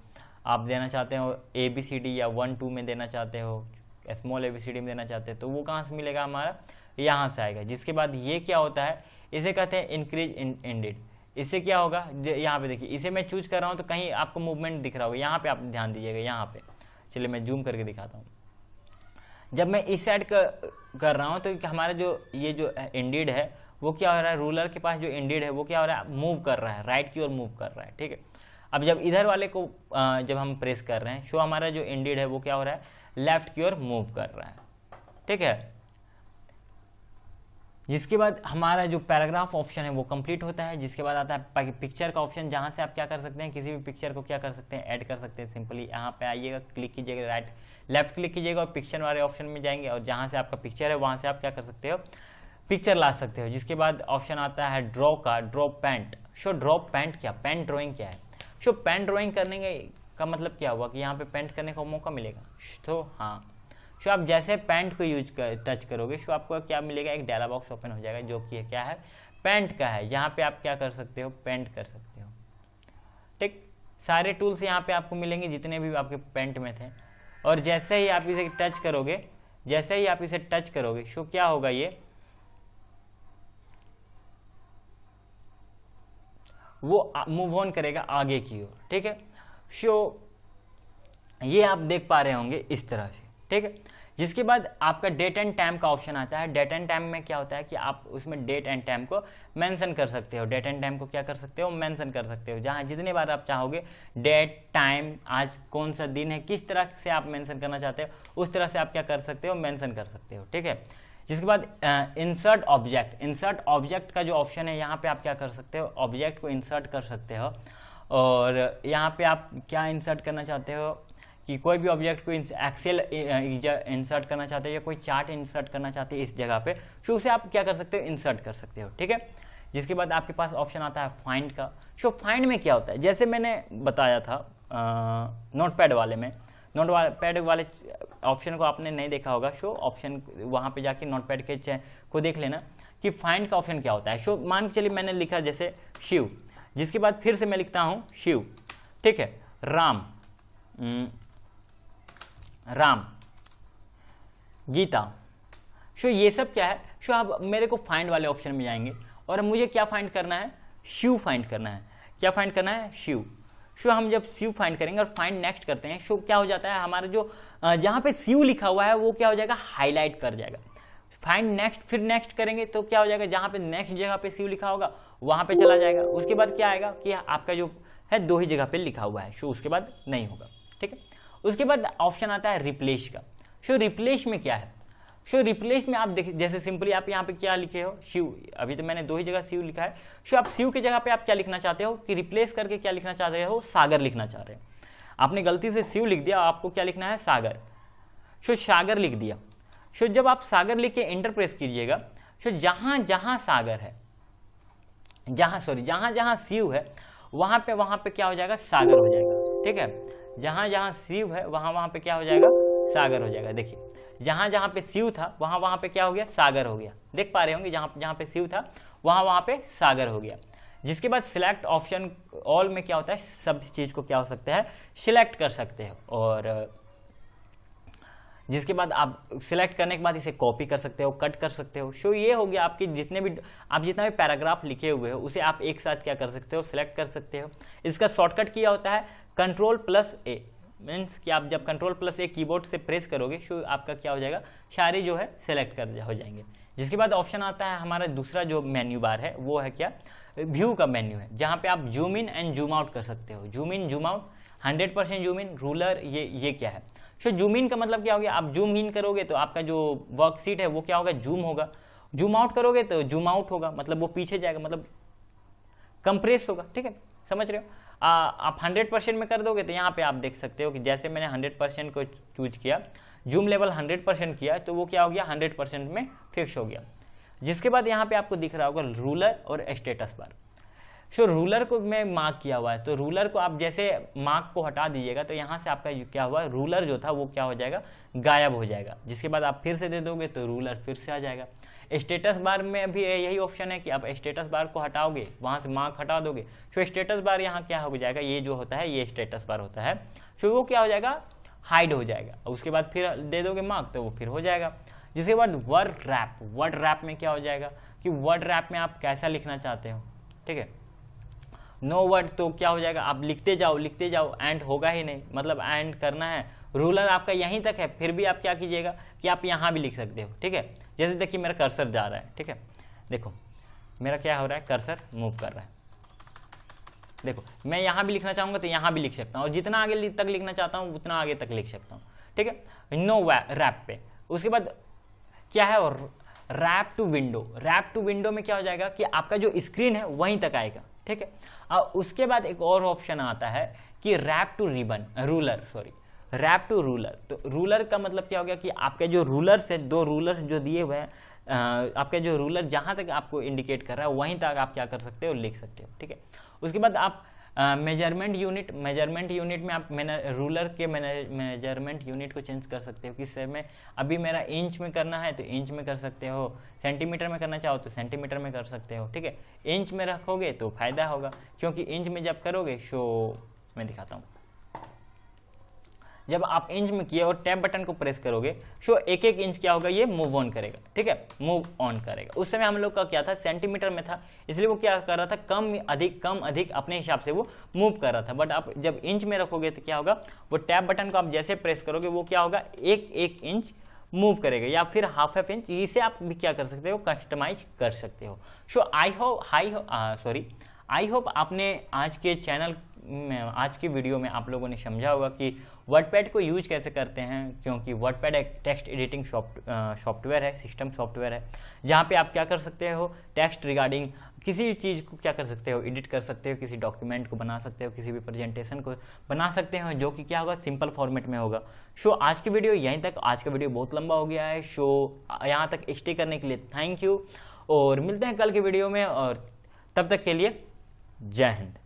आप देना चाहते हो ABCD या 1 2 में देना चाहते हो, स्मॉल ABCD में देना चाहते हैं, तो वो कहाँ से मिलेगा, हमारा यहाँ से आएगा। जिसके बाद ये क्या होता है, इसे कहते हैं इंक्रीज इंडेड। इससे क्या होगा, यहाँ पे देखिए इसे मैं चूज कर रहा हूँ तो कहीं आपको मूवमेंट दिख रहा होगा, यहाँ पे आप ध्यान दीजिएगा, यहाँ पे चलिए मैं जूम करके दिखाता हूँ। जब मैं इस साइड कर रहा हूँ तो हमारा जो ये जो इंडेड है वो क्या हो रहा है, रूलर के पास जो इंडेड है वो क्या हो रहा है, मूव कर रहा है, राइट की ओर मूव कर रहा है, ठीक है। अब जब इधर वाले को जब हम प्रेस कर रहे हैं, सो हमारा जो इंडेड है वो क्या हो रहा है, लेफ्ट की ओर मूव कर रहा है, ठीक है। जिसके बाद हमारा जो पैराग्राफ ऑप्शन है वो कंप्लीट होता है। जिसके बाद आता है पिक्चर का ऑप्शन, जहां से आप क्या कर सकते हैं, किसी भी पिक्चर को क्या कर सकते हैं, ऐड कर सकते हैं। सिंपली यहाँ पे आइएगा, क्लिक कीजिएगा, लेफ्ट क्लिक कीजिएगा और पिक्चर वाले ऑप्शन में जाएंगे, और जहां से आपका पिक्चर है वहां से आप क्या कर सकते हो, पिक्चर ला सकते हो। जिसके बाद ऑप्शन आता है ड्रॉ का, draw paint. So draw paint क्या, पेंट ड्रॉइंग क्या है। सो पेंट ड्रॉइंग करने का मतलब क्या हुआ कि यहाँ पे पेंट करने का मौका मिलेगा। तो हाँ, सो आप जैसे पेंट को टच करोगे सो आपको क्या मिलेगा, एक डायलॉग बॉक्स ओपन हो जाएगा जो कि क्या है, पेंट का है। यहाँ पे आप क्या कर सकते हो, पेंट कर सकते हो, ठीक। सारे टूल्स यहाँ पे आपको मिलेंगे जितने भी आपके पेंट में थे, और जैसे ही आप इसे टच करोगे, सो क्या होगा, ये वो मूव ऑन करेगा आगे की ओर, ठीक है। सो ये आप देख पा रहे होंगे इस तरह से, ठीक है। जिसके बाद आपका डेट एंड टाइम का ऑप्शन आता है। डेट एंड टाइम में क्या होता है कि आप उसमें डेट एंड टाइम को मेंशन कर सकते हो। डेट एंड टाइम को क्या कर सकते हो, मेंशन कर सकते हो। जहां जितने बार आप चाहोगे डेट टाइम, आज कौन सा दिन है, किस तरह से आप मेंशन करना चाहते हो उस तरह से आप क्या कर सकते हो, मेंशन कर सकते हो, ठीक है। जिसके बाद इंसर्ट ऑब्जेक्ट। इंसर्ट ऑब्जेक्ट का जो ऑप्शन है यहाँ पे आप क्या कर सकते हो, ऑब्जेक्ट को इंसर्ट कर सकते हो। और यहाँ पे आप क्या इंसर्ट करना चाहते हो कि कोई भी ऑब्जेक्ट को एक्सेल इंसर्ट करना चाहते हो या कोई चार्ट इंसर्ट करना चाहते हैं इस जगह पे, तो उसे आप क्या कर सकते हो, इंसर्ट कर सकते हो, ठीक है। जिसके बाद आपके पास ऑप्शन आता है फाइंड का। सो फाइंड में क्या होता है, जैसे मैंने बताया था नोटपैड वाले में, नोटपैड वाले ऑप्शन को आपने नहीं देखा होगा। सो ऑप्शन वहाँ पे जाके नोटपैड के को देख लेना कि फाइंड का ऑप्शन क्या होता है। सो मान के चलिए मैंने लिखा जैसे शिव, जिसके बाद फिर से मैं लिखता हूँ शिव, ठीक है, राम, राम, गीता। सो ये सब क्या है, सो आप मेरे को फाइंड वाले ऑप्शन में जाएंगे और मुझे क्या फाइंड करना है, शिव फाइंड करना है। क्या फाइंड करना है, शिव। सो हम जब शिव फाइंड करेंगे और फाइंड नेक्स्ट करते हैं, सो क्या हो जाता है, हमारा जो जहाँ पे शिव लिखा हुआ है वो क्या हो जाएगा, हाईलाइट कर जाएगा। फाइंड नेक्स्ट, फिर नेक्स्ट करेंगे तो क्या हो जाएगा, जहाँ पे नेक्स्ट जगह पे शिव लिखा होगा वहाँ पे चला जाएगा। उसके बाद क्या आएगा कि आपका जो है दो ही जगह पे लिखा हुआ है, सो उसके बाद नहीं होगा, ठीक है। उसके बाद ऑप्शन आता है रिप्लेस का। सो रिप्लेस में क्या है, सो रिप्लेस में आप देखिए जैसे सिंपली आप यहाँ पे क्या लिखे हो, शिव। अभी तो मैंने दो ही जगह शिव लिखा है। सो आप शिव की जगह पे आप क्या लिखना चाहते हो कि रिप्लेस करके क्या लिखना चाहते हो, सागर लिखना चाह रहे हो। आपने गलती से शिव लिख दिया, आपको क्या लिखना है, सागर। सो सागर लिख दिया। सो जब आप सागर लिख के एंटर प्रेस कीजिएगा, सो जहां जहां सागर है, जहां जहां शिव है वहां पे क्या हो जाएगा, सागर हो जाएगा, ठीक है। जहां जहां शिव है वहां पे क्या हो जाएगा, सागर हो जाएगा। देखिए जहां जहां पे शिव था वहां पे क्या हो गया, सागर हो गया। देख पा रहे होंगे जहां पे शिव था वहां पे सागर हो गया। जिसके बाद सिलेक्ट ऑप्शन ऑल में क्या होता है, सब चीज को क्या हो सकता है, सिलेक्ट कर सकते हो। और जिसके बाद आप सिलेक्ट करने के बाद इसे कॉपी कर सकते हो, कट कर सकते हो। सो ये हो गया आपके जितने भी पैराग्राफ लिखे हुए हो उसे आप एक साथ क्या कर सकते हो, सिलेक्ट कर सकते हो। इसका शॉर्टकट किया होता है Ctrl+A, मीन्स कि आप जब Ctrl+A कीबोर्ड से प्रेस करोगे सो आपका क्या हो जाएगा, सारे जो है सिलेक्ट कर हो जाएंगे। जिसके बाद ऑप्शन आता है हमारा दूसरा जो मेन्यू बार है वो है क्या, व्यू का मेन्यू है, जहाँ पे आप zoom in and zoom out कर सकते हो। Zoom in, zoom out, 100% zoom in, ruler, ये क्या है। सो जूम इन का मतलब क्या हो गया, आप जूम इन करोगे तो आपका जो वर्कशीट है वो क्या होगा, जूम होगा। जूम आउट करोगे तो जूम आउट होगा, मतलब वो पीछे जाएगा, मतलब कंप्रेस होगा, ठीक है, समझ रहे हो। आप 100% में कर दोगे तो यहाँ पे आप देख सकते हो कि जैसे मैंने 100% को चूज किया, जूम लेवल 100% किया तो वो क्या हो गया, 100% में फिक्स हो गया। जिसके बाद यहाँ पे आपको दिख रहा होगा रूलर और स्टेटस बार। सो रूलर को मैं मार्क किया हुआ है, तो रूलर को आप जैसे मार्क को हटा दीजिएगा तो यहाँ से आपका क्या हुआ, रूलर जो था वो क्या हो जाएगा, गायब हो जाएगा। जिसके बाद आप फिर से दे दोगे तो रूलर फिर से आ जाएगा। स्टेटस बार में भी यही ऑप्शन है कि आप स्टेटस बार को हटाओगे, वहाँ से मार्क हटा दोगे, सो स्टेटस बार यहाँ क्या हो जाएगा, ये जो होता है ये स्टेटस बार होता है, सो वो क्या हो जाएगा, हाइड हो जाएगा। उसके बाद फिर दे दोगे मार्क तो वो फिर हो जाएगा। जिसके बाद वर्ड रैप, वर्ड रैप में क्या हो जाएगा कि वर्ड रैप में आप कैसा लिखना चाहते हो, ठीक है। नो वर्ड तो क्या हो जाएगा, आप लिखते जाओ, एंड होगा ही नहीं, मतलब एंड करना है। रूलर आपका यहीं तक है, फिर भी आप क्या कीजिएगा कि आप यहाँ भी लिख सकते हो, ठीक है। जैसे देखिए मेरा कर्सर जा रहा है, ठीक है, देखो मेरा क्या हो रहा है, कर्सर मूव कर रहा है। देखो मैं यहाँ भी लिखना चाहूँगा तो यहाँ भी लिख सकता हूँ, और जितना आगे तक लिखना चाहता हूँ उतना आगे तक लिख सकता हूँ, ठीक है। नो रैप पे उसके बाद क्या है, और wrap to window. Wrap to window में क्या हो जाएगा कि आपका जो स्क्रीन है वहीं तक आएगा, ठीक है। और उसके बाद एक और ऑप्शन आता है कि wrap to ruler, wrap to ruler. तो रूलर का मतलब क्या हो गया कि आपके जो रूलर्स है, दो रूलर्स जो दिए हुए हैं, आपके जो रूलर जहां तक आपको इंडिकेट कर रहा है वहीं तक आप क्या कर सकते हो, लिख सकते हो, ठीक है। उसके बाद आप मेजरमेंट यूनिट में आप रूलर के मेजरमेंट यूनिट को चेंज कर सकते हो कि सर में अभी मेरा इंच में करना है तो इंच में कर सकते हो, सेंटीमीटर में करना चाहो तो सेंटीमीटर में कर सकते हो, ठीक है। इंच में रखोगे तो फायदा होगा, क्योंकि इंच में जब करोगे सो मैं दिखाता हूँ, जब आप इंच में किए और टैब बटन को प्रेस करोगे सो एक एक इंच क्या होगा, ये मूव ऑन करेगा, ठीक है, मूव ऑन करेगा। उस समय हम लोग का क्या था, सेंटीमीटर में था, इसलिए वो क्या कर रहा था, कम अधिक अपने हिसाब से वो मूव कर रहा था। बट आप जब इंच में रखोगे तो क्या होगा, वो टैब बटन को आप जैसे प्रेस करोगे वो क्या होगा, एक एक इंच मूव करेगा, या फिर हाफ इंच, इसे आप भी क्या कर सकते हो, कस्टमाइज कर सकते हो। सो आई होप आपने आज के चैनल में, आज की वीडियो में आप लोगों ने समझा होगा कि वर्डपैड को यूज कैसे करते हैं, क्योंकि वर्डपैड एक टेक्स्ट एडिटिंग सॉफ्टवेयर है, सिस्टम सॉफ्टवेयर है, जहाँ पे आप क्या कर सकते हो, टेक्स्ट रिगार्डिंग किसी चीज़ को क्या कर सकते हो, एडिट कर सकते हो, किसी डॉक्यूमेंट को बना सकते हो, किसी भी प्रेजेंटेशन को बना सकते हो, जो कि क्या होगा, सिंपल फॉर्मेट में होगा। सो आज की वीडियो यहीं तक, आज का वीडियो बहुत लंबा हो गया है, सो यहाँ तक स्टे करने के लिए थैंक यू, और मिलते हैं कल की वीडियो में, और तब तक के लिए जय हिंद।